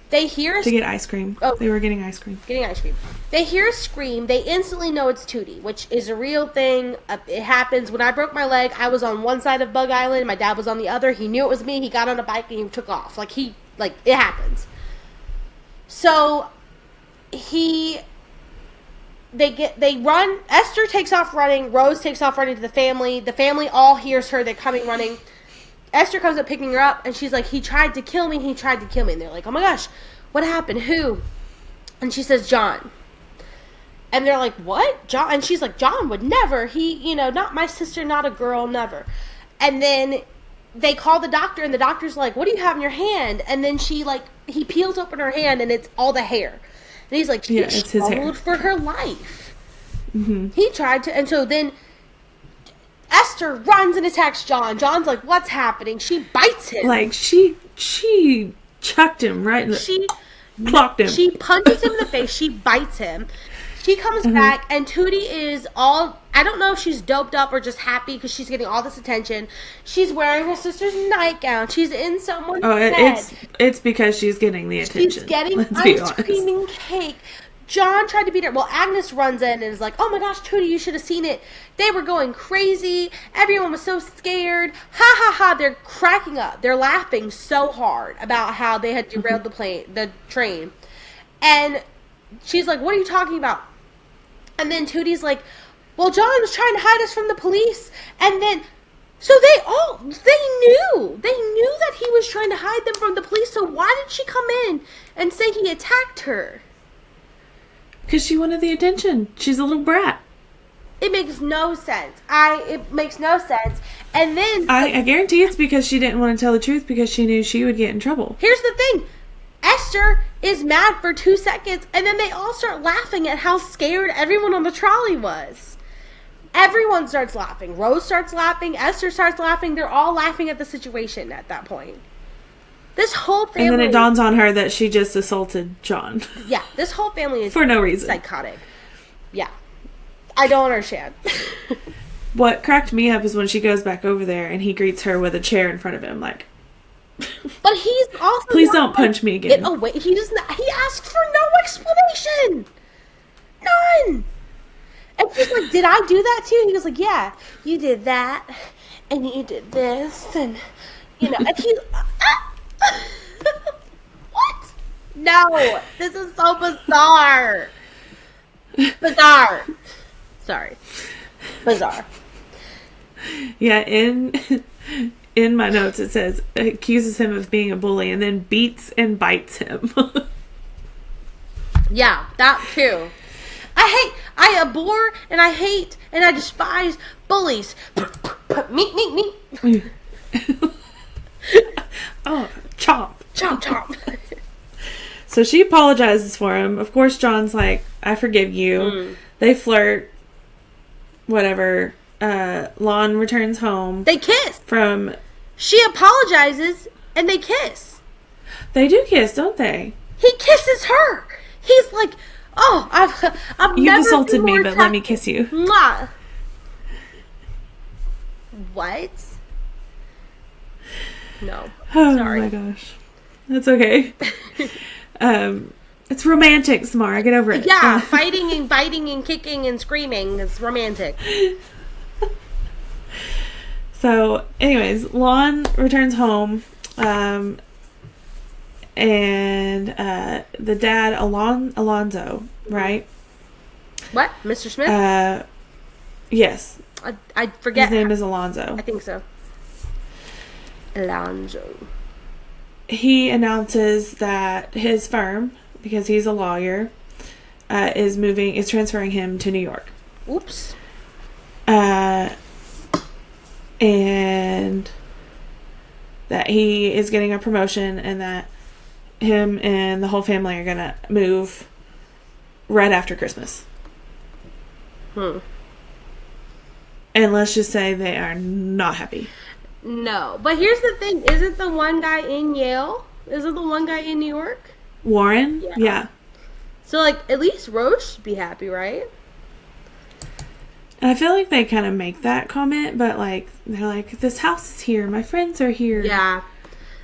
They hear... To get ice cream. Oh. They were getting ice cream. Getting ice cream. They hear a scream. They instantly know it's Tootie, which is a real thing. It happens. When I broke my leg, I was on one side of Bug Island. My dad was on the other. He knew it was me. He got on a bike and he took off. It happens. So... They run. Esther takes off running. Rose takes off running to the family. The family all hears her. They're coming running. Esther comes up picking her up, and she's like, he tried to kill me. He tried to kill me. And they're like, oh my gosh, what happened? Who? And she says, John. And they're like, what? John? And she's like, John would never. He, not my sister, not a girl, never. And then they call the doctor, and the doctor's like, what do you have in your hand? And then he peels open her hand, and it's all the hair. And he's like, she struggled for her life. Mm-hmm. He tried to, and so then Esther runs and attacks John. John's like, what's happening? She bites him. She chucked him right in the... clocked him. She punches him in the face. She bites him. She comes back, and Tootie is all... I don't know if she's doped up or just happy because she's getting all this attention. She's wearing her sister's nightgown. She's in someone's bed. It's because she's getting the attention. She's getting ice cream and cake. John tried to beat her. Well, Agnes runs in and is like, oh my gosh, Tootie, you should have seen it. They were going crazy. Everyone was so scared. Ha ha ha. They're cracking up. They're laughing so hard about how they had derailed the train. And she's like, what are you talking about? And then Tootie's like, well, John was trying to hide us from the police. And then, so they knew that he was trying to hide them from the police. So why did she come in and say he attacked her? Because she wanted the attention. She's a little brat. It makes no sense. It makes no sense. And then... I guarantee it's because she didn't want to tell the truth because she knew she would get in trouble. Here's the thing. Esther is mad for 2 seconds, and then they all start laughing at how scared everyone on the trolley was. Everyone starts laughing. Rose starts laughing. Esther starts laughing. They're all laughing at the situation at that point. This whole family... And then it dawns on her that she just assaulted John. Yeah, this whole family is... For no reason. Psychotic. Yeah. I don't understand. What cracked me up is when she goes back over there and he greets her with a chair in front of him, like... But he's also... Please don't punch me again. Get away. He asked for no explanation. None. And she's like, did I do that to you? He goes like, yeah, you did that. And you did this. And, you know, and he's... What? No. This is so bizarre. Bizarre. Sorry. Bizarre. Yeah, in my notes it says, accuses him of being a bully and then beats and bites him. Yeah, that too. I abhor, and I hate, and I despise bullies. Me. Oh, chomp. Chomp. So she apologizes for him. Of course, John's like, I forgive you. They flirt. Whatever. Lon returns home. They kiss. She apologizes, and they kiss. They do kiss, don't they? He kisses her. He's like, oh, I've You've never assaulted me, but attracted. let me kiss you. Mwah. What? No. Oh Sorry. my gosh. That's okay. It's romantic, Samara. Get over it. Yeah, fighting and biting and kicking and screaming is romantic. So, anyways, Lon returns home, and the dad, Alonzo, right? What? Mr. Smith? Yes. I forget. His name is Alonzo. I think so. Alonzo. He announces that his firm, because he's a lawyer, is transferring him to New York. Oops. And that he is getting a promotion and that him and the whole family are going to move right after Christmas. And let's just say they are not happy. No. But here's the thing. Isn't the one guy in Yale? Isn't the one guy in New York? Warren? Yeah. So, like, at least Rose should be happy, right? And I feel like they kind of make that comment, but, like, they're like, this house is here. My friends are here. Yeah.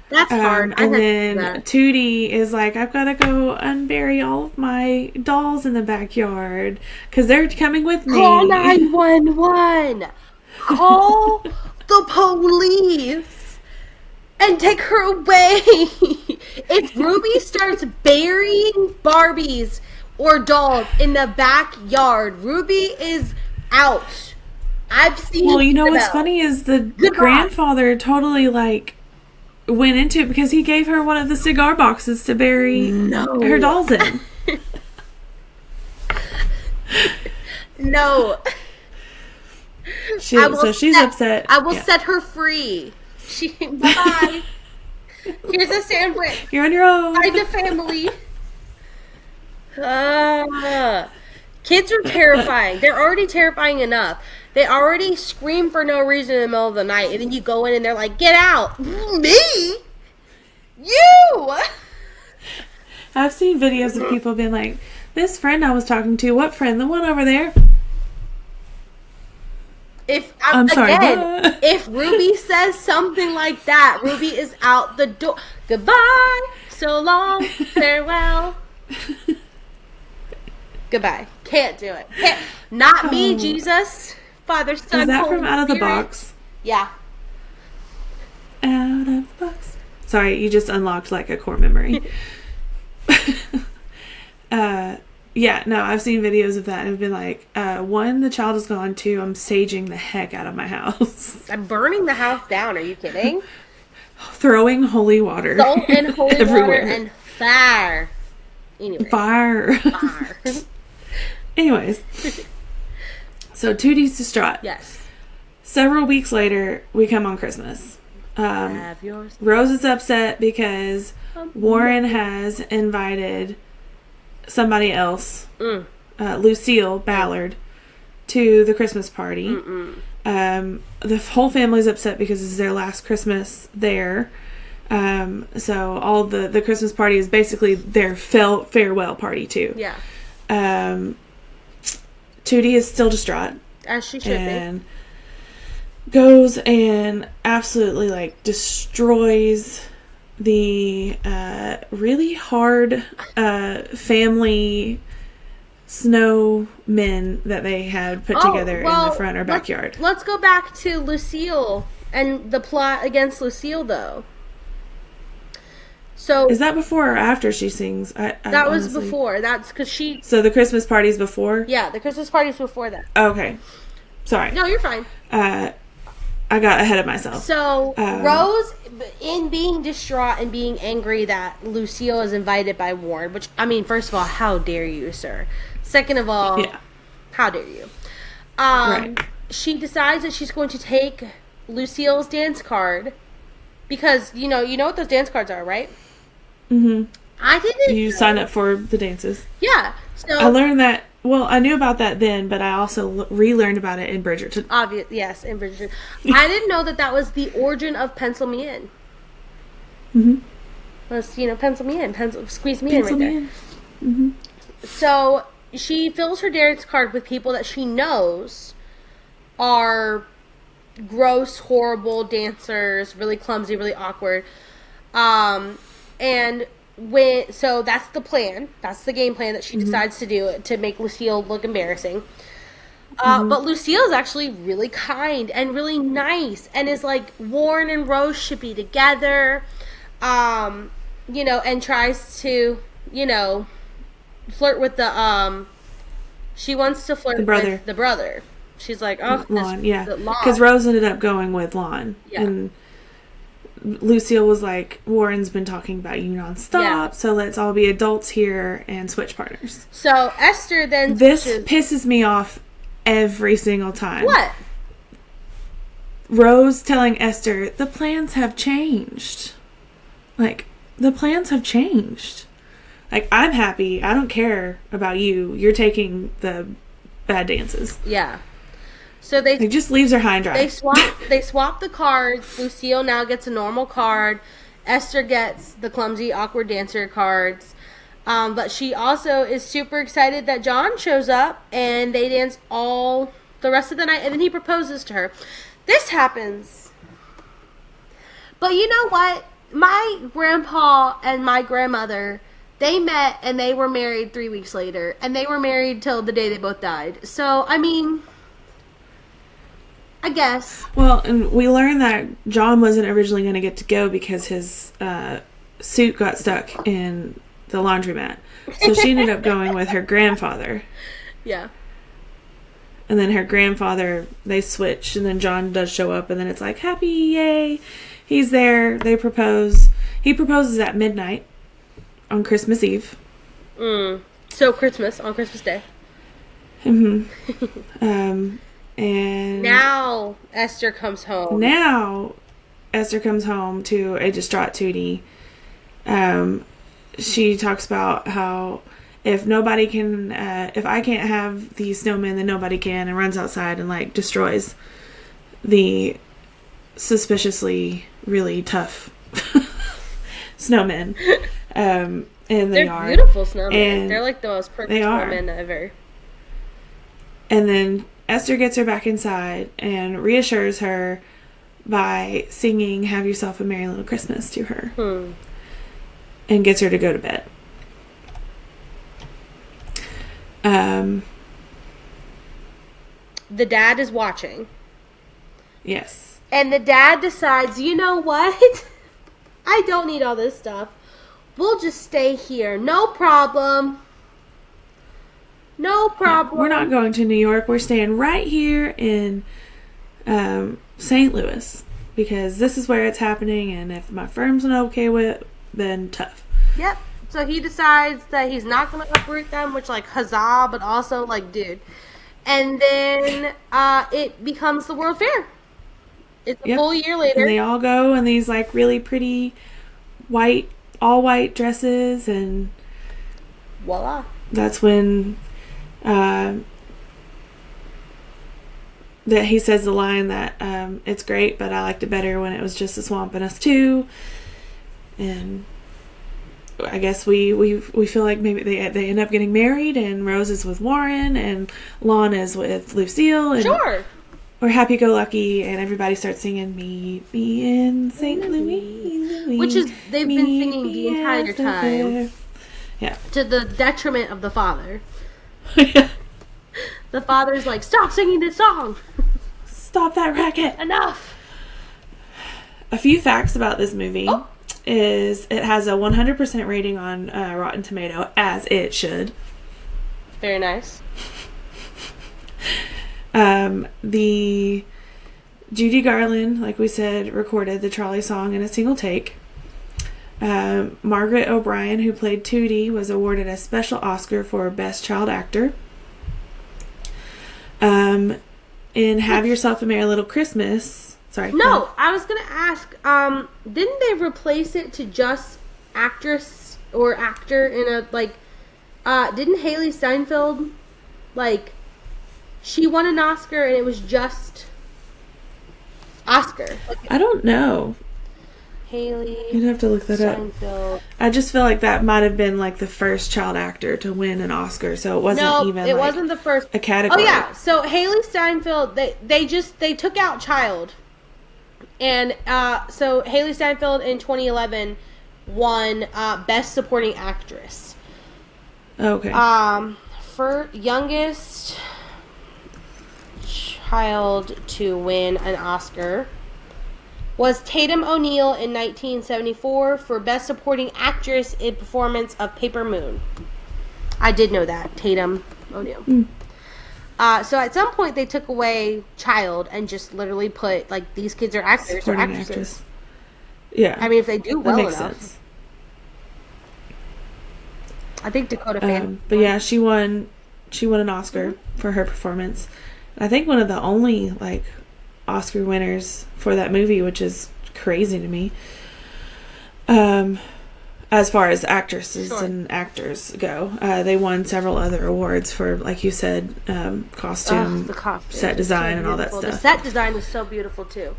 That's hard. And then Tootie is like, I've got to go unbury all of my dolls in the backyard because they're coming with me. Call 911. Call the police and take her away. If Ruby starts burying Barbies or dolls in the backyard, Ruby is out. I've seen. Well, you know what's funny is the grandfather totally like went into it because he gave her one of the cigar boxes to bury her dolls in. No. She's upset. I will set her free. Bye. Here's a sandwich. You're on your own. By the family. Kids are terrifying. They're already terrifying enough. They already scream for no reason in the middle of the night, and then you go in and they're like, "Get out!" Me? You? I've seen videos of people being like, "This friend I was talking to, what friend? The one over there." I'm sorry. Again, if Ruby says something like that, Ruby is out the door. Goodbye. So long. Farewell. Goodbye. Can't do it. Not me, Jesus. Father, Son, Is that Holy from Out of the Spirit. Box? Yeah. Out of the box. Sorry, you just unlocked like a core memory. Yeah, no, I've seen videos of that and have been like, one, the child is gone, two, I'm saging the heck out of my house. I'm burning the house down. Are you kidding? Throwing holy water. Salt and holy everywhere. water and fire. Anyway. Fire. Anyways. So Tootie's distraught. Yes. Several weeks later, we come on Christmas. Have yours. Rose is upset because Warren has invited somebody else, Lucille Ballard, to the Christmas party. The whole family's upset because this is their last Christmas there. So all the Christmas party is basically their farewell party too. Yeah. Tootie is still distraught. As she should and goes and absolutely like destroys the really hard family snowmen that they had put together in the front or backyard. Let's go back to Lucille and the plot against Lucille, though. So is that before or after she sings? That was honestly, before. That's because she... So the Christmas party's before? Yeah, the Christmas party's before that. Okay. Sorry. No, you're fine. I got ahead of myself. So, Rose, in being distraught and being angry that Lucille is invited by Warren, which, I mean, first of all, how dare you, sir? Second of all, how dare you? Right. She decides that she's going to take Lucille's dance card because, you know what those dance cards are, right? Mm-hmm. I didn't. You sign up for the dances. Yeah. So I learned that. Well, I knew about that then, but I also relearned about it in Bridgerton. Yes, in Bridgerton. I didn't know that was the origin of Pencil Me In. Mm-hmm. Let's, pencil me in. Squeeze me in right there. Mm-hmm. So she fills her dance card with people that she knows are gross, horrible dancers, really clumsy, really awkward. So that's the plan. That's the game plan that she decides to do to make Lucille look embarrassing. But Lucille is actually really kind and really nice and is like, Warren and Rose should be together, and tries to, flirt with she wants to flirt with the brother. She's like, oh, Lon, because Rose ended up going with Lon. Yeah. And Lucille was like, Warren's been talking about you nonstop, so let's all be adults here and switch partners. So Esther then... This pisses me off every single time. What? Rose telling Esther, the plans have changed. Like, the plans have changed. Like, I'm happy. I don't care about you. You're taking the bad dances. Yeah. So it just leaves her high and dry. They swap the cards. Lucille now gets a normal card. Esther gets the clumsy, awkward dancer cards. But she also is super excited that John shows up and they dance all the rest of the night. And then he proposes to her. This happens. But you know what? My grandpa and my grandmother, they met and they were married 3 weeks later. And they were married till the day they both died. So, I mean... I guess. Well, and we learned that John wasn't originally going to get to go because his suit got stuck in the laundromat. So she ended up going with her grandfather. Yeah. And then her grandfather, they switch, and then John does show up, and then it's like, happy, yay. He's there. They propose. He proposes at midnight on Christmas Eve. So on Christmas Day. Mm-hmm. And now Esther comes home. To a distraught Tootie. She talks about how if I can't have these snowmen, then nobody can, and runs outside and like destroys the suspiciously really tough snowmen. And they're beautiful snowmen. They're like the most perfect snowmen ever. And then Esther gets her back inside and reassures her by singing Have Yourself a Merry Little Christmas to her. And gets her to go to bed. The dad is watching. Yes. And the dad decides, you know what? I don't need all this stuff. We'll just stay here. No problem. No problem. We're not going to New York. We're staying right here in St. Louis because this is where it's happening, and if my firm's not okay with it, then tough. Yep. So he decides that he's not going to uproot them, which, like, huzzah, but also, like, dude. And then it becomes the World Fair. It's a full year later. And they all go in these, like, really pretty all white dresses, and voila. That's when that he says the line that it's great, but I liked it better when it was just a swamp and us two. And I guess we feel like maybe they end up getting married, and Rose is with Warren, and Lon is with Lucille, and Sure. we're happy-go-lucky, and everybody starts singing "Meet Me in St. Louis," which is they've been singing the entire time. Yeah, to the detriment of the father. yeah. The father's like, stop singing this song. Stop that racket. Enough. A few facts about this movie. Is it has a 100% rating on Rotten Tomato, as it should. Very nice. The Judy Garland, like we said, recorded the Trolley song in a single take. Margaret O'Brien, who played Tootie, was awarded a special Oscar for Best Child Actor. In Have Yourself a Merry Little Christmas... Sorry. No, I was going to ask, didn't they replace it to just actress or actor in a, like, didn't Haley Steinfeld, like, she won an Oscar and it was just Oscar? Like, I don't know. Haley You'd have to look that Steinfeld. up. I just feel like that might have been, like, the first child actor to win an Oscar, so it wasn't even, it like, wasn't the first. a category. Oh, yeah. So Haley Steinfeld, they took out child. And so Haley Steinfeld in 2011 won Best Supporting Actress. Okay. For youngest child to win an Oscar was Tatum O'Neal in 1974 for Best Supporting Actress in performance of Paper Moon. I did know that, Tatum O'Neal. So at some point they took away child and just literally put, like, these kids are actors or Supporting actresses. actress. Yeah. I mean, if they do well that makes enough. sense. I think Dakota Fanning. But yeah, she won an Oscar for her performance. I think one of the only, like, Oscar winners for that movie, which is crazy to me. As far as actresses and actors go, they won several other awards for, like you said, costume, set design, and all that stuff. The set design is so beautiful too.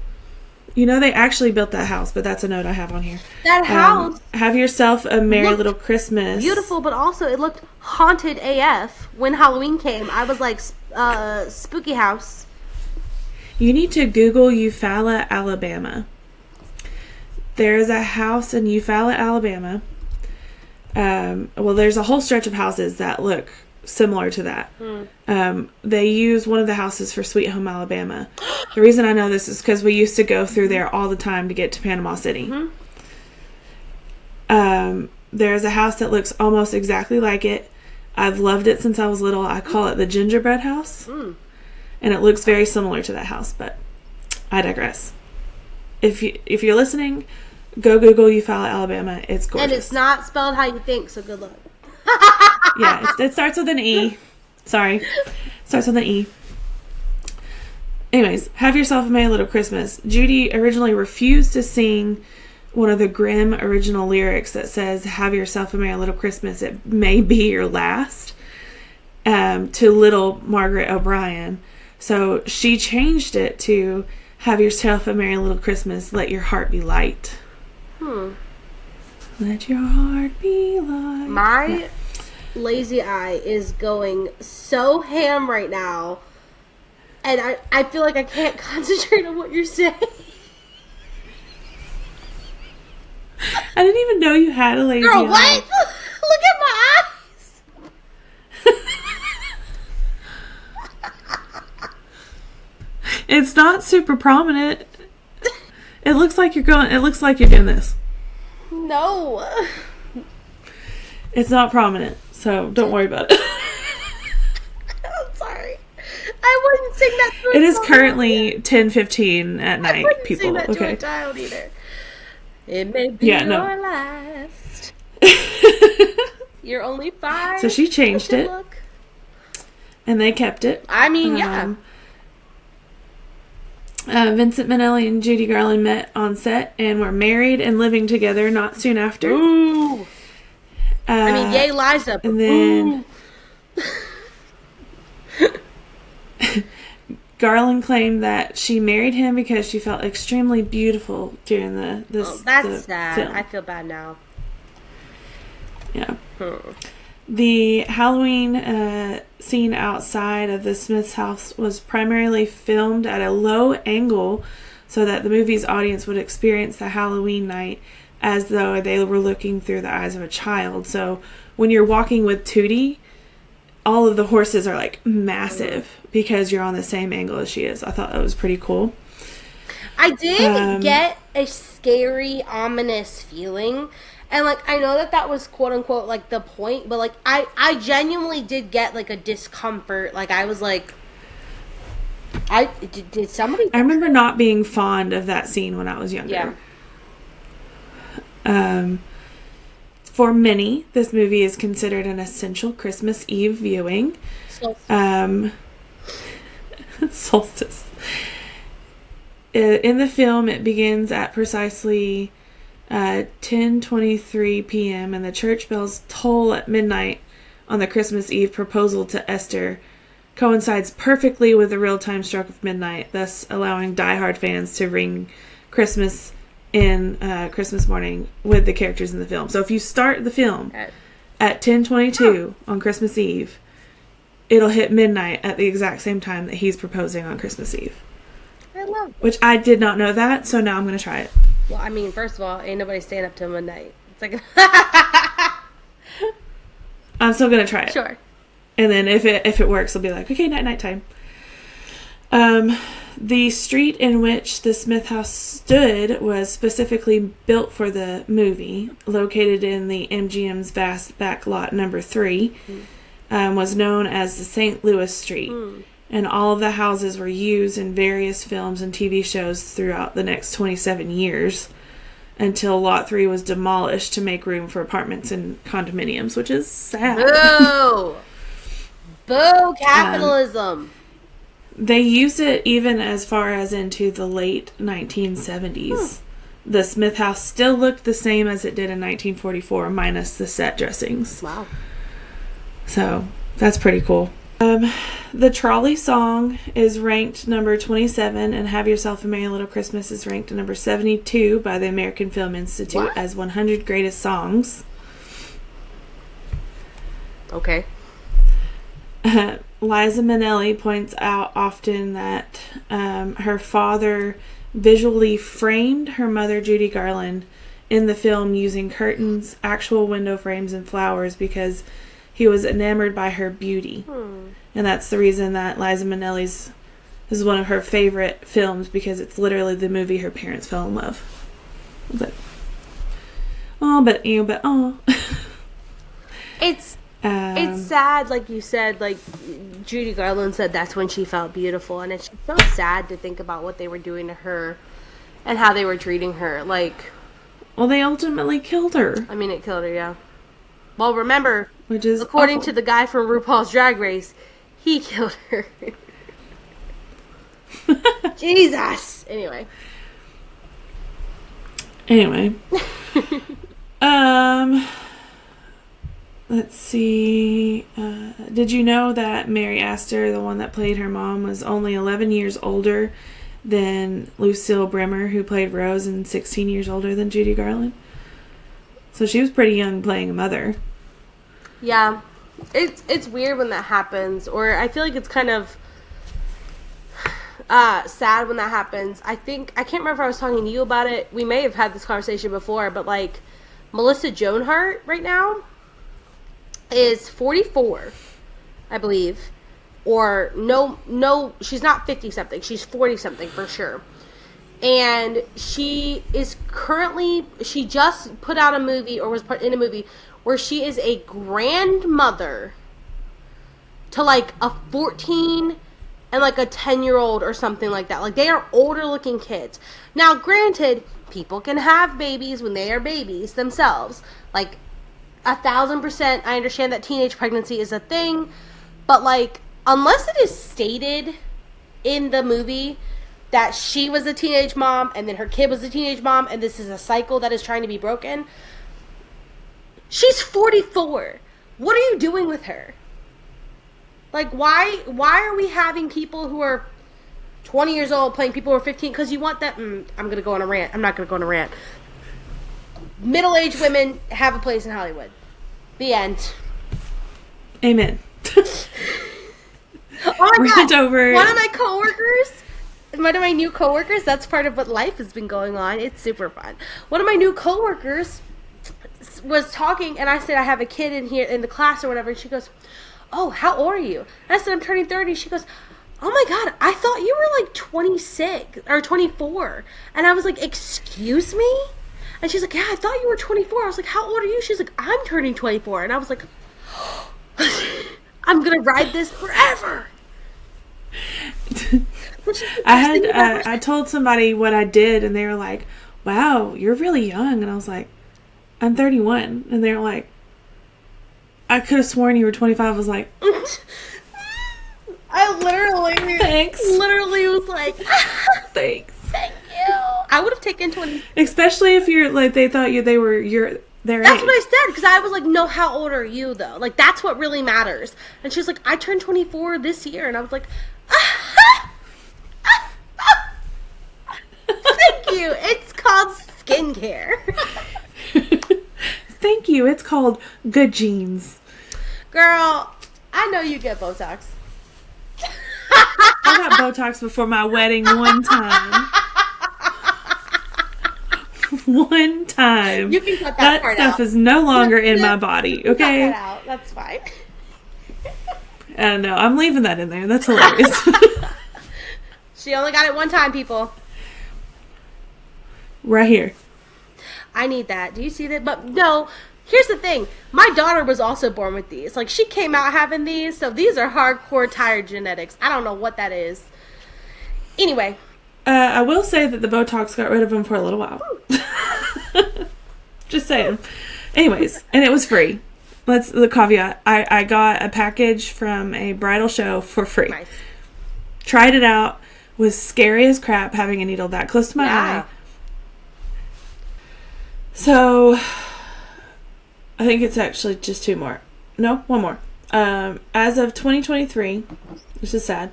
You know, they actually built that house, but that's a note I have on here. That house. Have Yourself a Merry Little Christmas. Beautiful, but also it looked haunted AF when Halloween came. I was like, spooky house. You need to Google Eufaula, Alabama. There's a house in Eufaula, Alabama. Well, there's a whole stretch of houses that look similar to that. They use one of the houses for Sweet Home Alabama. The reason I know this is because we used to go through there all the time to get to Panama City. There's a house that looks almost exactly like it. I've loved it since I was little. I call it the gingerbread house. And it looks very similar to that house, but I digress. If you're listening, go Google Eufaula, Alabama. It's gorgeous. And it's not spelled how you think, so good luck. Yeah, it starts with an E. Sorry. Starts with an E. Anyways, Have Yourself a Merry Little Christmas. Judy originally refused to sing one of the grim original lyrics that says, Have Yourself a Merry Little Christmas. It may be your last. To little Margaret O'Brien. So she changed it to Have Yourself a Merry Little Christmas. Let your heart be light. Let your heart be light. My lazy eye is going so ham right now. And I feel like I can't concentrate on what you're saying. I didn't even know you had a lazy eye. Girl, what? Look at my eyes. It's not super prominent. It looks like you're doing this. No. It's not prominent, so don't worry about it. I'm sorry. I wouldn't sing that to a It is child. currently 10:15 at night, I wouldn't people. sing that Okay. to a child either. It may be your last. You're only 5. So she changed it. Look. And they kept it. I mean, yeah. Vincent Minnelli and Judy Garland met on set and were married and living together not soon after. Ooh. I mean, yay, Liza. And then Garland claimed that she married him because she felt extremely beautiful during that's sad. film. I feel bad now. Yeah. The Halloween scene outside of the Smith's house was primarily filmed at a low angle so that the movie's audience would experience the Halloween night as though they were looking through the eyes of a child. So when you're walking with Tootie, all of the horses are like massive because you're on the same angle as she is. I thought that was pretty cool. I did get a scary, ominous feeling. And, like, I know that was quote-unquote, like, the point. But, like, I genuinely did get, like, a discomfort. Like, I was like, did somebody... I remember not being fond of that scene when I was younger. Yeah. For many, this movie is considered an essential Christmas Eve viewing. Solstice. In the film, it begins at precisely 10:23 p.m. and the church bells toll at midnight on the Christmas Eve proposal to Esther coincides perfectly with the real-time stroke of midnight, thus allowing diehard fans to ring Christmas in Christmas morning with the characters in the film. So if you start the film at 10:22 on Christmas Eve, it'll hit midnight at the exact same time that he's proposing on Christmas Eve. I love it. Which I did not know that, so now I'm going to try it. Well, I mean, first of all, ain't nobody staying up till midnight. It's like... I'm still going to try it. Sure. And then if it works, I'll be like, okay, nighttime. The street in which the Smith house stood was specifically built for the movie, located in the MGM's vast back lot number 3, was known as the St. Louis Street. And all of the houses were used in various films and TV shows throughout the next 27 years until Lot 3 was demolished to make room for apartments and condominiums, which is sad. Boo! Boo capitalism! They used it even as far as into the late 1970s. The Smith house still looked the same as it did in 1944, minus the set dressings. Wow. So, that's pretty cool. The Trolley Song is ranked number 27, and Have Yourself a Merry Little Christmas is ranked number 72 by the American Film Institute as 100 Greatest Songs. Okay. Liza Minnelli points out often that her father visually framed her mother, Judy Garland, in the film using curtains, actual window frames, and flowers because he was enamored by her beauty. And that's the reason that Liza Minnelli's is one of her favorite films, because it's literally the movie her parents fell in love. But, It's sad, like you said, like Judy Garland said that's when she felt beautiful, and it's so sad to think about what they were doing to her and how they were treating her. Like, well, they ultimately killed her. I mean, it killed her, yeah. Well, remember, which is according awful. to the guy from RuPaul's Drag Race, he killed her. Jesus. Anyway. Let's see. Did you know that Mary Astor, the one that played her mom, was only 11 years older than Lucille Bremer, who played Rose, and 16 years older than Judy Garland? So she was pretty young playing a mother. Yeah. It's weird when that happens, or I feel like it's kind of sad when that happens. I can't remember if I was talking to you about it. We may have had this conversation before, but like Melissa Joan Hart right now is 44, I believe. Or no, she's not 50 something. She's 40 something for sure. And she just put out a movie, or was in a movie, where she is a grandmother to like a 14 and like a 10-year-old or something like that. Like, they are older looking kids. Now, granted, people can have babies when they are babies themselves. Like, 1,000%, I understand that teenage pregnancy is a thing, but like, unless it is stated in the movie that she was a teenage mom and then her kid was a teenage mom and this is a cycle that is trying to be broken, she's 44. What are you doing with her? Like, why are we having people who are 20 years old playing people who are 15 because you want that. I'm going to go on a rant. I'm not going to go on a rant. Middle-aged women have a place in Hollywood. The end. Amen. Oh my God. Over. One of my new coworkers, that's part of what life has been going on. It's super fun. One of my new coworkers was talking, and I said, I have a kid in here in the class or whatever, and she goes, oh, how old are you? And I said, I'm turning 30. She goes, oh my God, I thought you were like 26 or 24. And I was like, excuse me? And she's like, yeah, I thought you were 24. I was like, how old are you? She's like, I'm turning 24. And I was like, I'm going to ride this forever. I told somebody what I did, and they were like, wow, you're really young. And I was like, I'm 31. And they were like, I could have sworn you were 25. I was like, I literally was like, thanks. Thank you. I would have taken 20. Especially if you're like, they thought they were their age. That's what I said, because I was like, no, how old are you, though? Like, that's what really matters. And she's like, I turned 24 this year. And I was like, thank you. It's called skincare. Thank you. It's called good genes. Girl, I know you get Botox. I got Botox before my wedding one time. One time. You can cut that part out. That stuff is no longer in my body, okay? Cut that out. That's fine. No, I'm leaving that in there. That's hilarious. She only got it one time, people. Right here. I need that. Do you see that? But no, here's the thing. My daughter was also born with these. Like, she came out having these, so these are hardcore tired genetics. I don't know what that is. Anyway. I will say that the Botox got rid of them for a little while. Just saying. Anyways, and it was free. The caveat. I got a package from a bridal show for free. Nice. Tried it out. Was scary as crap having a needle that close to my eye. So, I think it's actually just two more. No, one more. As of 2023, which is sad,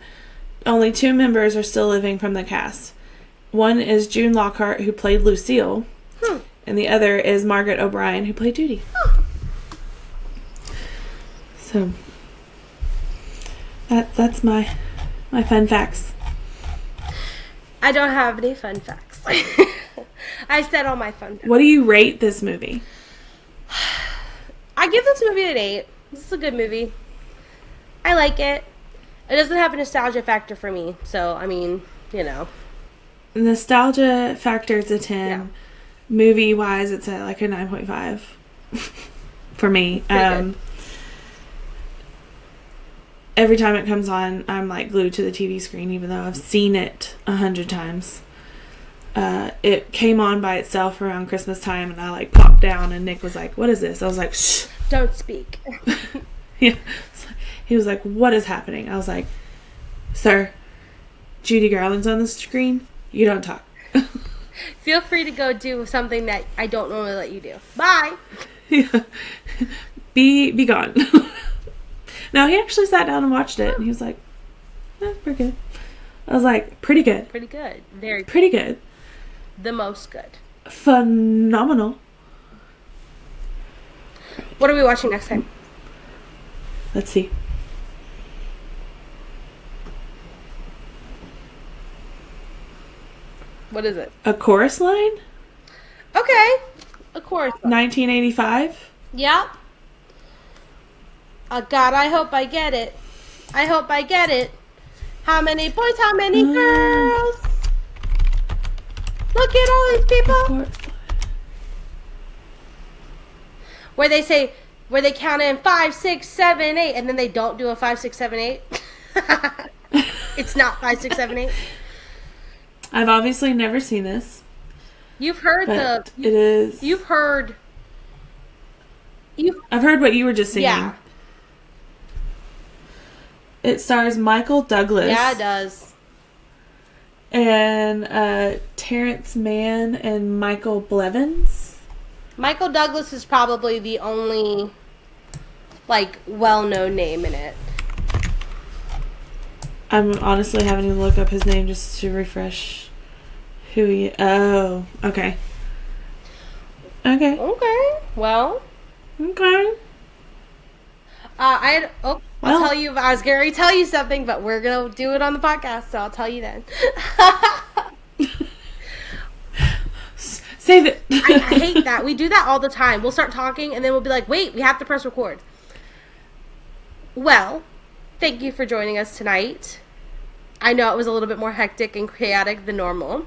only 2 members are still living from the cast. One is June Lockhart, who played Lucille, and the other is Margaret O'Brien, who played Judy. So, that's my fun facts. I don't have any fun facts. I said all my fun facts. What do you rate this movie? I give this movie an 8. This is a good movie. I like it. It doesn't have a nostalgia factor for me. So, I mean, you know. Nostalgia factor is a 10. Yeah. Movie-wise, it's at like a 9.5 for me. Every time it comes on, I'm like glued to the TV screen, even though I've seen it 100 times. It came on by itself around Christmas time, and I like popped down, and Nick was like, what is this? I was like, shh. Don't speak. Yeah. He was like, what is happening? I was like, sir, Judy Garland's on the screen. You don't talk. Feel free to go do something that I don't normally let you do. Bye. Yeah. Be gone. No, he actually sat down and watched it, and he was like, pretty good. I was like, pretty good. Pretty good. Very good. Pretty good. The most good. Phenomenal. What are we watching next time? Let's see. What is it? A Chorus Line? Okay. A Chorus Line. 1985? Yep. God, I hope I get it. I hope I get it. How many boys, how many girls? Look at all these people. Where they count in 5, 6, 7, 8, and then they don't do a 5, 6, 7, 8. It's not 5, 6, 7, 8. I've obviously never seen this. You've heard it is. I've heard what you were just singing. Yeah. It stars Michael Douglas. Yeah, it does. And Terrence Mann and Michael Blevins. Michael Douglas is probably the only, like, well-known name in it. I'm honestly having to look up his name just to refresh who he... Oh, okay. Okay. Okay. Well. Okay. I'll tell you. I was going to tell you something, but we're going to do it on the podcast, so I'll tell you then. Save it. I hate that. We do that all the time. We'll start talking, and then we'll be like, wait, we have to press record. Well, thank you for joining us tonight. I know it was a little bit more hectic and chaotic than normal.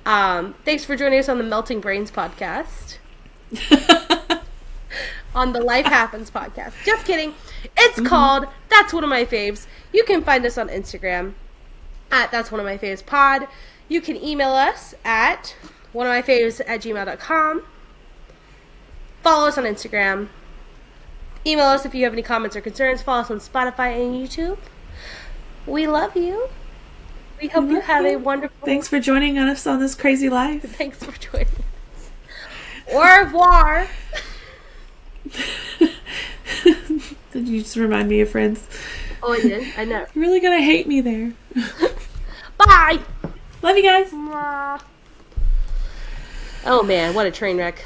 Thanks for joining us on the Melting Brains podcast. On the Life Happens podcast. Just kidding. It's called That's One of My Faves. You can find us on Instagram at That's One of My Faves Pod. You can email us at oneofmyfaves@gmail.com. Follow us on Instagram. Email us if you have any comments or concerns. Follow us on Spotify and YouTube. We love you. We hope you have a wonderful... Thanks for joining us on this crazy life. Thanks for joining us. Au revoir. Did you just remind me of Friends? Oh, I did. I know. You're really gonna hate me there. Bye. Love you guys. Oh man, what a train wreck.